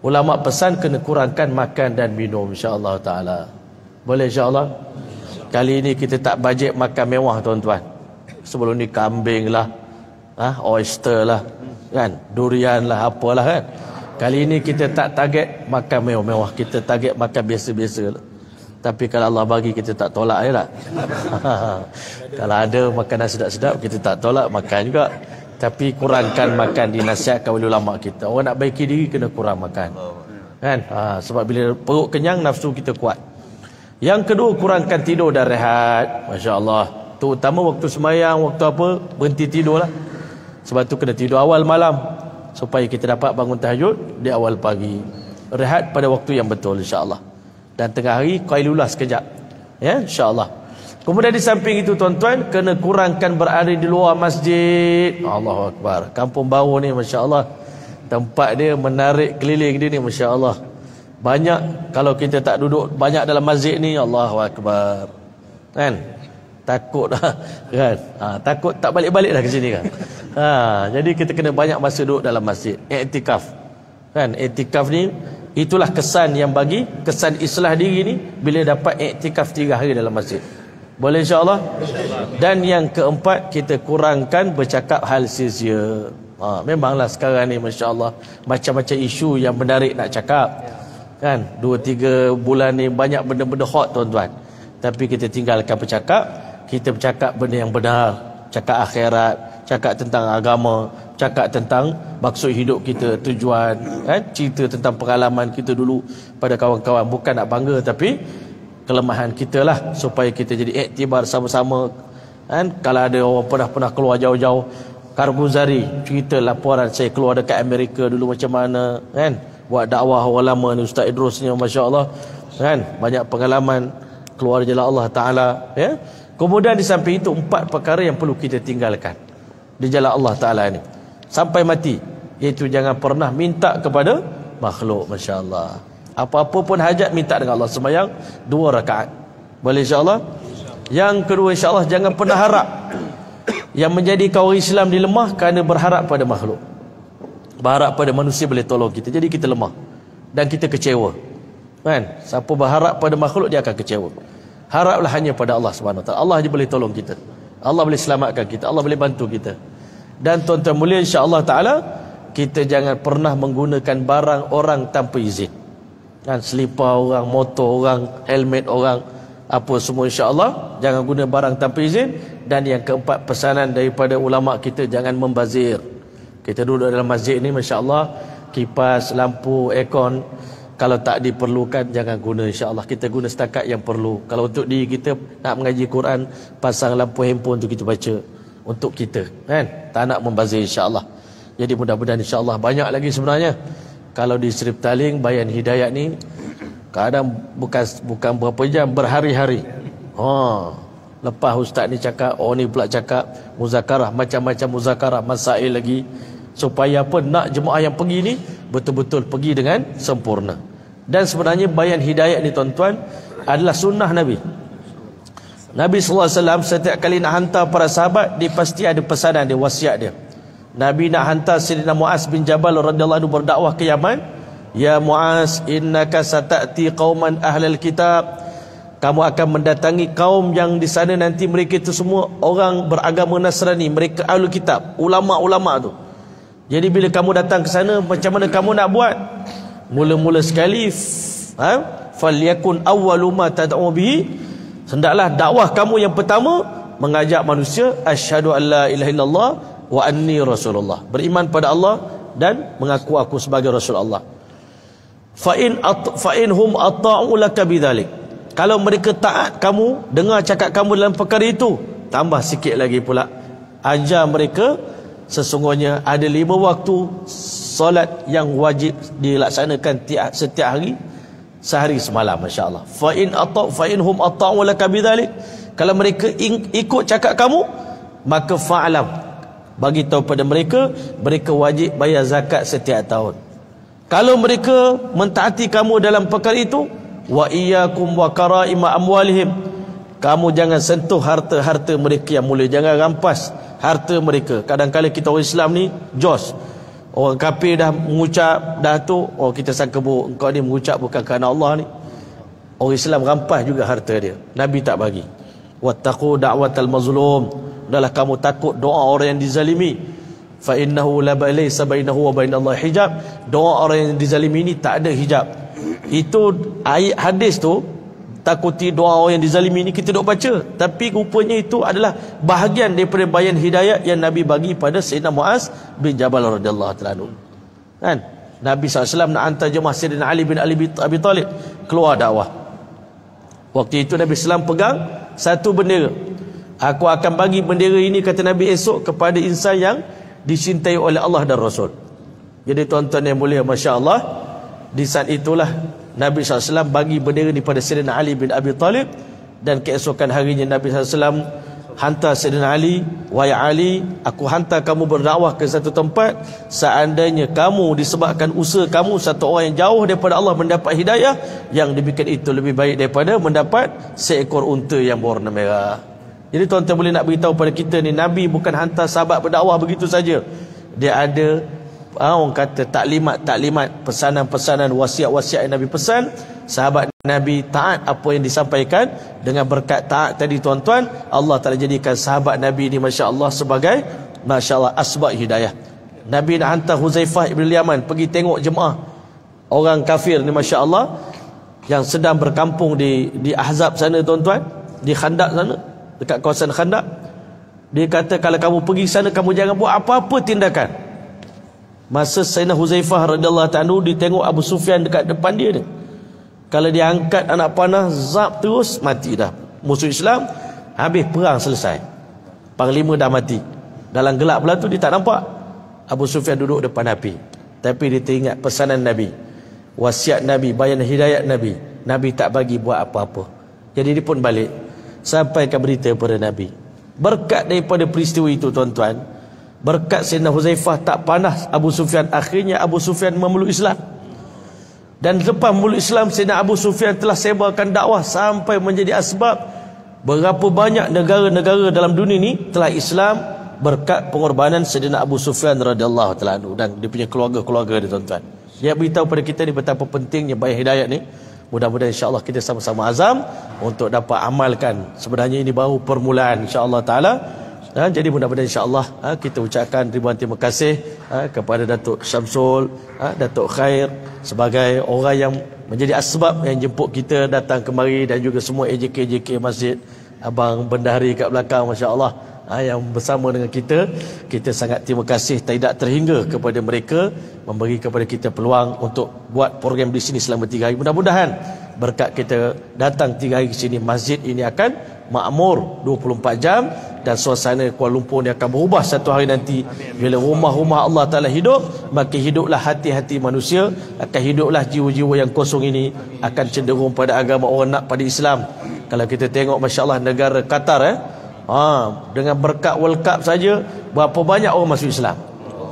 Ulama pesan kena kurangkan makan dan minum insya-Allah taala. Boleh insya-Allah? Kali ini kita tak bajet makan mewah tuan-tuan. Sebelum ni kambing lah, oyster lah, kan, durian lah, apalah kan. Kali ini kita tak target makan mewah-mewah, kita target makan biasa-biasa lah. Tapi kalau Allah bagi, kita tak tolak je lah. Kalau ada makanan sedap-sedap, kita tak tolak, makan juga. Tapi kurangkan makan, dinasihatkan oleh ulama kita. Orang nak baiki diri kena kurang makan, kan. Sebab bila perut kenyang, nafsu kita kuat. Yang kedua, kurangkan tidur dan rehat. Masya Allah, terutama waktu sembahyang, waktu apa, berhenti tidur lah. Sebab tu kena tidur awal malam, supaya kita dapat bangun tahajud di awal pagi. Rehat pada waktu yang betul, insya-Allah. Dan tengah hari qailulah sekejap, ya, insya-Allah. Kemudian di samping itu tuan-tuan, kena kurangkan berada di luar masjid. Allahu Akbar. Kampung Baru ni masya-Allah, tempat dia menarik keliling dia ni masya-Allah. Banyak kalau kita tak duduk banyak dalam masjid ni, Allahu Akbar, kan, takut dah, kan. Takut tak balik-balik dah ke sini kan. Jadi kita kena banyak masa duduk dalam masjid, iktikaf, kan. Iktikaf ni itulah kesan yang bagi, kesan islah diri ni bila dapat iktikaf 3 hari dalam masjid. Boleh insya-Allah. Dan yang keempat, kita kurangkan bercakap hal sia-sia. Memanglah sekarang ni masya-Allah macam-macam isu yang menarik nak cakap, kan. 2-3 bulan ni banyak benda-benda hot tuan-tuan. Tapi kita tinggalkan bercakap, kita bercakap benda yang benar, cakap akhirat, cakap tentang agama, cakap tentang maksud hidup kita, tujuan, kan? Cerita tentang pengalaman kita dulu pada kawan-kawan. Bukan nak bangga, tapi kelemahan kita lah, supaya kita jadi iktibar sama-sama, kan? Kalau ada orang pernah keluar jauh-jauh, Karguzari cerita laporan saya keluar dekat Amerika dulu macam mana, kan, buat dakwah orang lama ni, Ustaz Idrusnya masya-Allah, kan, banyak pengalaman keluar jalan Allah Ta'ala, ya. Kemudian di samping itu 4 perkara yang perlu kita tinggalkan di jalan Allah Ta'ala ni sampai mati, iaitu jangan pernah minta kepada makhluk, masya-Allah. Apa-apa pun hajat minta dengan Allah. Sembahyang 2 rakaat, boleh insya-Allah. Yang kedua, insya-Allah jangan pernah harap yang menjadikan orang Islam dilemah kerana berharap pada makhluk, berharap pada manusia boleh tolong kita, jadi kita lemah dan kita kecewa, kan. Siapa berharap pada makhluk, dia akan kecewa. Haraplah hanya pada Allah Subhanahu Wa Taala. Allah je boleh tolong kita, Allah boleh selamatkan kita, Allah boleh bantu kita. Dan tuan-tuan mulia, insya-Allah Taala, kita jangan pernah menggunakan barang orang tanpa izin, kan. Selipar orang, motor orang, helmet orang, apa semua, insya-Allah jangan guna barang tanpa izin. Dan yang keempat, pesanan daripada ulama kita, jangan membazir. Kita duduk dalam masjid ni, masya-Allah, kipas, lampu, aircon, kalau tak diperlukan jangan guna, insya-Allah. Kita guna setakat yang perlu. Kalau untuk diri kita nak mengaji Quran, pasang lampu handphone tu kita baca untuk kita, kan. Tak nak membazir, insya-Allah. Jadi mudah-mudahan insya-Allah banyak lagi sebenarnya. Kalau di Serip Taling Bayan Hidayat ni kadang bukan berapa jam, berhari-hari. Lepas ustaz ni cakap, ni pula cakap muzakarah, macam-macam muzakarah, masail lagi, supaya apa, nak jemaah yang pergi ni betul-betul pergi dengan sempurna. Dan sebenarnya Bayan Hidayat ni tuan-tuan adalah sunnah Nabi. Nabi SAW setiap kali nak hantar para sahabat, dia pasti ada pesanan dia, wasiat dia. Nabi nak hantar Sayyidina Muaz bin Jabal radhiyallahu anhu berdakwah ke Yaman. Ya Muaz, innaka sata'ti qauman ahlal kitab. Kamu akan mendatangi kaum yang di sana nanti mereka itu semua orang beragama Nasrani, mereka ahlul kitab, ulama-ulama tu. Jadi bila kamu datang ke sana, macam mana kamu nak buat? Mula-mula sekali, falyakun awwalu ma tad'u bihi, hendaklah dakwah kamu yang pertama mengajak manusia asyhadu an la ilaha illallah wa anni rasulullah, beriman pada Allah dan mengaku aku sebagai rasul Allah. Fa in hum ata'u laka bidzalik, kalau mereka taat kamu, dengar cakap kamu dalam perkara itu, tambah sikit lagi pula, ajar mereka sesungguhnya ada 5 waktu solat yang wajib dilaksanakan setiap hari, sehari semalam, masya-Allah. Fa in hum ata'u laka bidzalik, kalau mereka ikut cakap kamu, maka fa'lam, bagi tahu pada mereka, mereka wajib bayar zakat setiap tahun. Kalau mereka mentaati kamu dalam perkara itu, wa iyyakum wa karaima amwalihim, kamu jangan sentuh harta-harta mereka yang mulia, jangan rampas harta mereka. Kadang-kadang kita orang Islam ni jos, orang kafir dah mengucap dah tu, kita sangka buruk, engkau ni mengucap bukan kerana Allah ni. Orang Islam rampas juga harta dia, Nabi tak bagi. Wattaqu da'watal mazlum, adalah kamu takut doa orang yang dizalimi. fa innahu la laysa bainahu wa bainallahi hijab. Doa orang yang dizalimi ini tak ada hijab. Itu ayat hadis tu, takuti doa orang yang dizalimi ini kita duk baca, tapi rupanya itu adalah bahagian daripada bayan hidayat yang Nabi bagi pada Sayyidina Muaz bin Jabal radhiyallahu ta'ala anhu. Kan Nabi SAW nak hantar jemaah Sayyidina Ali bin Abi Talib keluar dakwah. Waktu itu Nabi SAW pegang satu bendera. Aku akan bagi bendera ini, kata Nabi, esok kepada insan yang dicintai oleh Allah dan Rasul. Jadi tuan-tuan yang mulia, Masya Allah, di saat itulah Nabi SAW bagi bendera ini pada Sayyidina Ali bin Abi Talib. Dan keesokan harinya Nabi SAW hantar Sayyidina Ali, wahai Ali, aku hantar kamu berdakwah ke satu tempat. Seandainya kamu disebabkan usaha kamu satu orang yang jauh daripada Allah mendapat hidayah, yang demikian itu lebih baik daripada mendapat seekor unta yang berwarna merah. Jadi tuan-tuan boleh nak beritahu pada kita ni, Nabi bukan hantar sahabat berdakwah begitu saja. Dia ada orang kata taklimat, pesanan-pesanan, wasiat-wasiat yang Nabi pesan. Sahabat Nabi taat apa yang disampaikan. Dengan berkat taat tadi tuan-tuan, Allah Ta'ala jadikan sahabat Nabi ni Masya Allah sebagai Masya Allah asbab hidayah. Nabi nak hantar Huzaifah ibn Yaman pergi tengok jemaah orang kafir ni Masya Allah yang sedang berkampung di Ahzab sana tuan-tuan, di Khandak sana, dekat kawasan Khandak. Dia kata kalau kamu pergi sana, kamu jangan buat apa-apa tindakan. Masa Sayyidina Huzaifah radhiyallahu ta'ala ditengok Abu Sufyan dekat depan dia ni, kalau dia angkat anak panah, zap terus, mati dah musuh Islam. Habis perang selesai, panglima dah mati. Dalam gelap pula tu dia tak nampak Abu Sufyan duduk depan api. Tapi dia teringat pesanan Nabi, wasiat Nabi, bayan hidayat Nabi. Nabi tak bagi buat apa-apa. Jadi dia pun balik sampaikan berita kepada Nabi. Berkat daripada peristiwa itu tuan-tuan, berkat Sayyidina Huzaifah tak panas Abu Sufyan, akhirnya Abu Sufyan memeluk Islam. Dan lepas memeluk Islam, Sayyidina Abu Sufyan telah sebarkan dakwah sampai menjadi asbab berapa banyak negara-negara dalam dunia ni telah Islam berkat pengorbanan Sayyidina Abu Sufyan radhiyallahu ta'ala anhu dan dia punya keluarga-keluarga dia tuan-tuan. Dia beritahu pada kita ni betapa pentingnya bayan hidayat ni. Mudah-mudahan insya-Allah kita sama-sama azam untuk dapat amalkan. Sebenarnya ini baru permulaan insya-Allah taala. Jadi mudah-mudahan insya-Allah kita ucapkan ribuan terima kasih kepada Datuk Syamsul, Datuk Khair sebagai orang yang menjadi asbab yang jemput kita datang kemari, dan juga semua AJK masjid, Abang Bendahari kat belakang masya-Allah yang bersama dengan kita. Kita sangat terima kasih tidak terhingga kepada mereka memberi kepada kita peluang untuk buat program di sini selama 3 hari. Mudah-mudahan berkat kita datang 3 hari ke sini, masjid ini akan makmur 24 jam dan suasana Kuala Lumpur ni akan berubah satu hari nanti. Bila rumah-rumah Allah Ta'ala hidup, maka hiduplah hati-hati manusia, akan hiduplah jiwa-jiwa yang kosong ini akan cenderung pada agama orang, nak pada Islam. Kalau kita tengok Masya Allah negara Qatar dengan berkat World Cup saja berapa banyak orang masuk Islam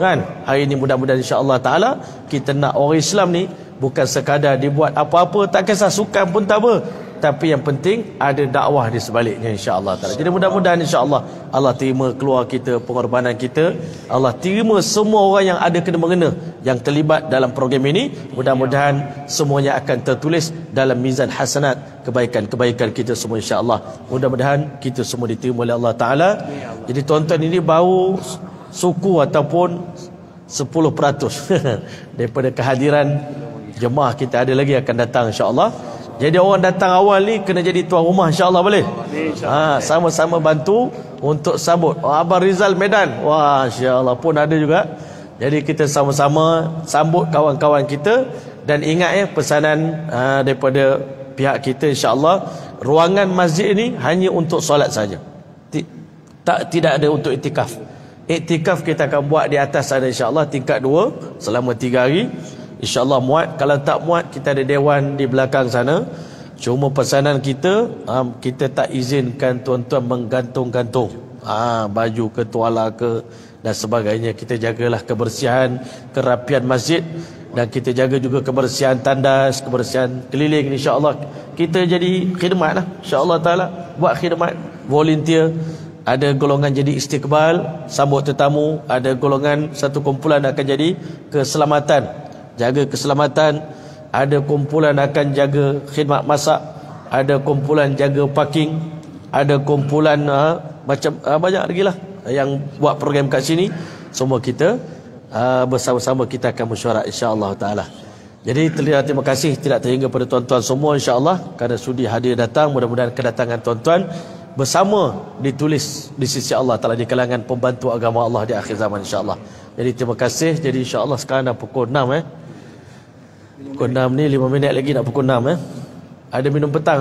kan. Hari ini mudah-mudahan insya-Allah taala kita nak orang Islam ni bukan sekadar dibuat apa-apa, tak kisah sukan pun tak apa, tapi yang penting ada dakwah di sebaliknya insya-Allah taala. Jadi mudah-mudahan insya-Allah Allah terima keluar kita, pengorbanan kita. Allah terima semua orang yang ada kena mengena yang terlibat dalam program ini. Mudah-mudahan semuanya akan tertulis dalam mizan hasanat kebaikan-kebaikan kita semua insya-Allah. Mudah-mudahan kita semua diterima oleh Allah taala. Jadi tuan-tuan, ini baru suku ataupun 10% daripada kehadiran jemaah kita. Ada lagi akan datang insya-Allah. Jadi orang datang awal ni kena jadi tuan rumah insya-Allah, boleh? Sama-sama bantu untuk sambut. Abang Rizal Medan, wah insya-Allah pun ada juga. Jadi kita sama-sama sambut kawan-kawan kita. Dan ingat pesanan daripada pihak kita insya-Allah, ruangan masjid ini hanya untuk solat saja. Tidak ada untuk iktikaf. Iktikaf kita akan buat di atas sana insya-Allah, tingkat 2 selama 3 hari. InsyaAllah muat. Kalau tak muat, kita ada dewan di belakang sana. Cuma pesanan kita, kita tak izinkan tuan-tuan menggantung-gantung baju ke, tuala ke dan sebagainya. Kita jagalah kebersihan, kerapian masjid, dan kita jaga juga kebersihan tandas, kebersihan keliling. InsyaAllah kita jadi khidmat lah, insyaAllah ta'ala, buat khidmat, volunteer. Ada golongan jadi istiqbal, sambut tetamu. Ada golongan satu kumpulan akan jadi keselamatan, jaga keselamatan. Ada kumpulan akan jaga khidmat masak. Ada kumpulan jaga parking. Ada kumpulan macam banyak lagi lah yang buat program kat sini. semua kita bersama-sama kita akan mesyuarat insya-Allah taala. Jadi terima kasih tidak terhingga pada tuan-tuan semua insya-Allah kerana sudi hadir datang. Mudah-mudahan kedatangan tuan-tuan bersama ditulis di sisi Allah Taala di kalangan pembantu agama Allah di akhir zaman insya-Allah. Jadi terima kasih. Jadi insya-Allah sekarang dah pukul 6 Pukul 6 ni 5 minit lagi nak pukul 6 Ada minum petang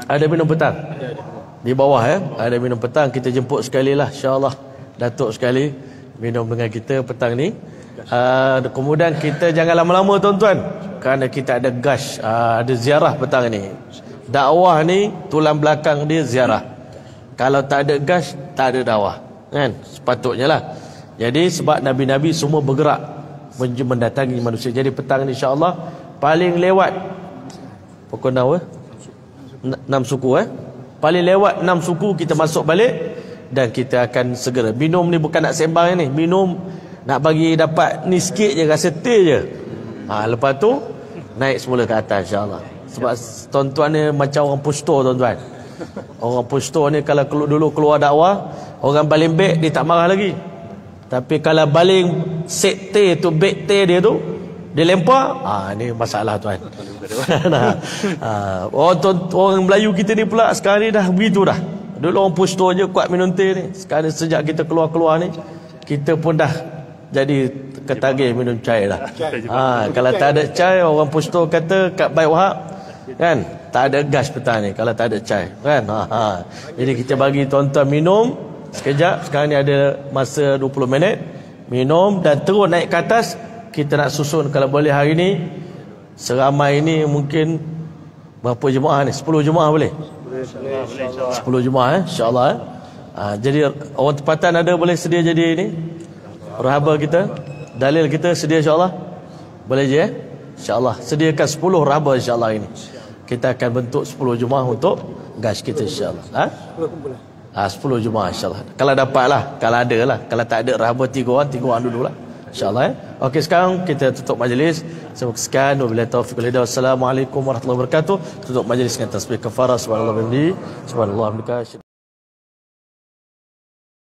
Ada minum petang? Ada. Di bawah ada minum petang. Kita jemput sekali lah insya-Allah Datuk sekali minum dengan kita petang ni. Kemudian kita jangan lama-lama tuan-tuan kerana kita ada gash, ada ziarah petang ni. Dakwah ni tulang belakang dia ziarah. Kalau tak ada gash, tak ada dakwah, kan? Sepatutnya lah. Jadi sebab nabi-nabi semua bergerak mendatangi manusia. Jadi petang ni insya-Allah paling lewat pukul 6 suku paling lewat 6 suku kita masuk balik dan kita akan segera. Minum ni bukan nak sembang ni, minum nak bagi dapat ni sikit je, rasa teh je. Lepas tu naik semula ke atas insya-Allah. Sebab tuan-tuan ni macam orang pushto tuan-tuan. Orang pushto ni kalau dulu keluar dakwah, orang baling beg dia tak marah lagi. Tapi kalau baling set teh tu, beg teh dia tu dia lempar, ni masalah tuan. Orang Melayu kita ni pula sekarang ni dah begitu dah. Dulu orang pushto je kuat minum teh ni. Sekarang sejak kita keluar-keluar ni, kita pun dah jadi ketagih minum cai lah. Kalau tak ada cai, orang pushto kata kat Baik Wahab kan, tak ada gas petang ni kalau tak ada cai kan. Jadi kita bagi tuan-tuan minum sekejap. Sekarang ni ada masa 20 minit minum dan terus naik ke atas. Kita nak susun kalau boleh hari ni seramai ini mungkin berapa jemaah ni? 10 jemaah boleh? 10 jemaah insya-Allah. Jadi orang tempatan ada boleh sedia jadi ni rahaba kita, dalil kita sedia insya-Allah. Boleh je insya-Allah. Sediakan 10 rahaba insya-Allah ini. Kita akan bentuk 10 jemaah untuk gas kita insya-Allah. 10 jemaah insya-Allah. Kalau dapatlah, kalau ada lah. Kalau tak ada rahaba 3 orang dululah. InsyaAllah Okey, sekarang kita tutup majlis. Sekian, wabillahi taufiq wal hidayah. Wassalamualaikum warahmatullahi wabarakatuh. Tutup majlis dengan tasbih kafarah. Subhanallah wa bihamdihi. Subhanallah wa bihamdihi.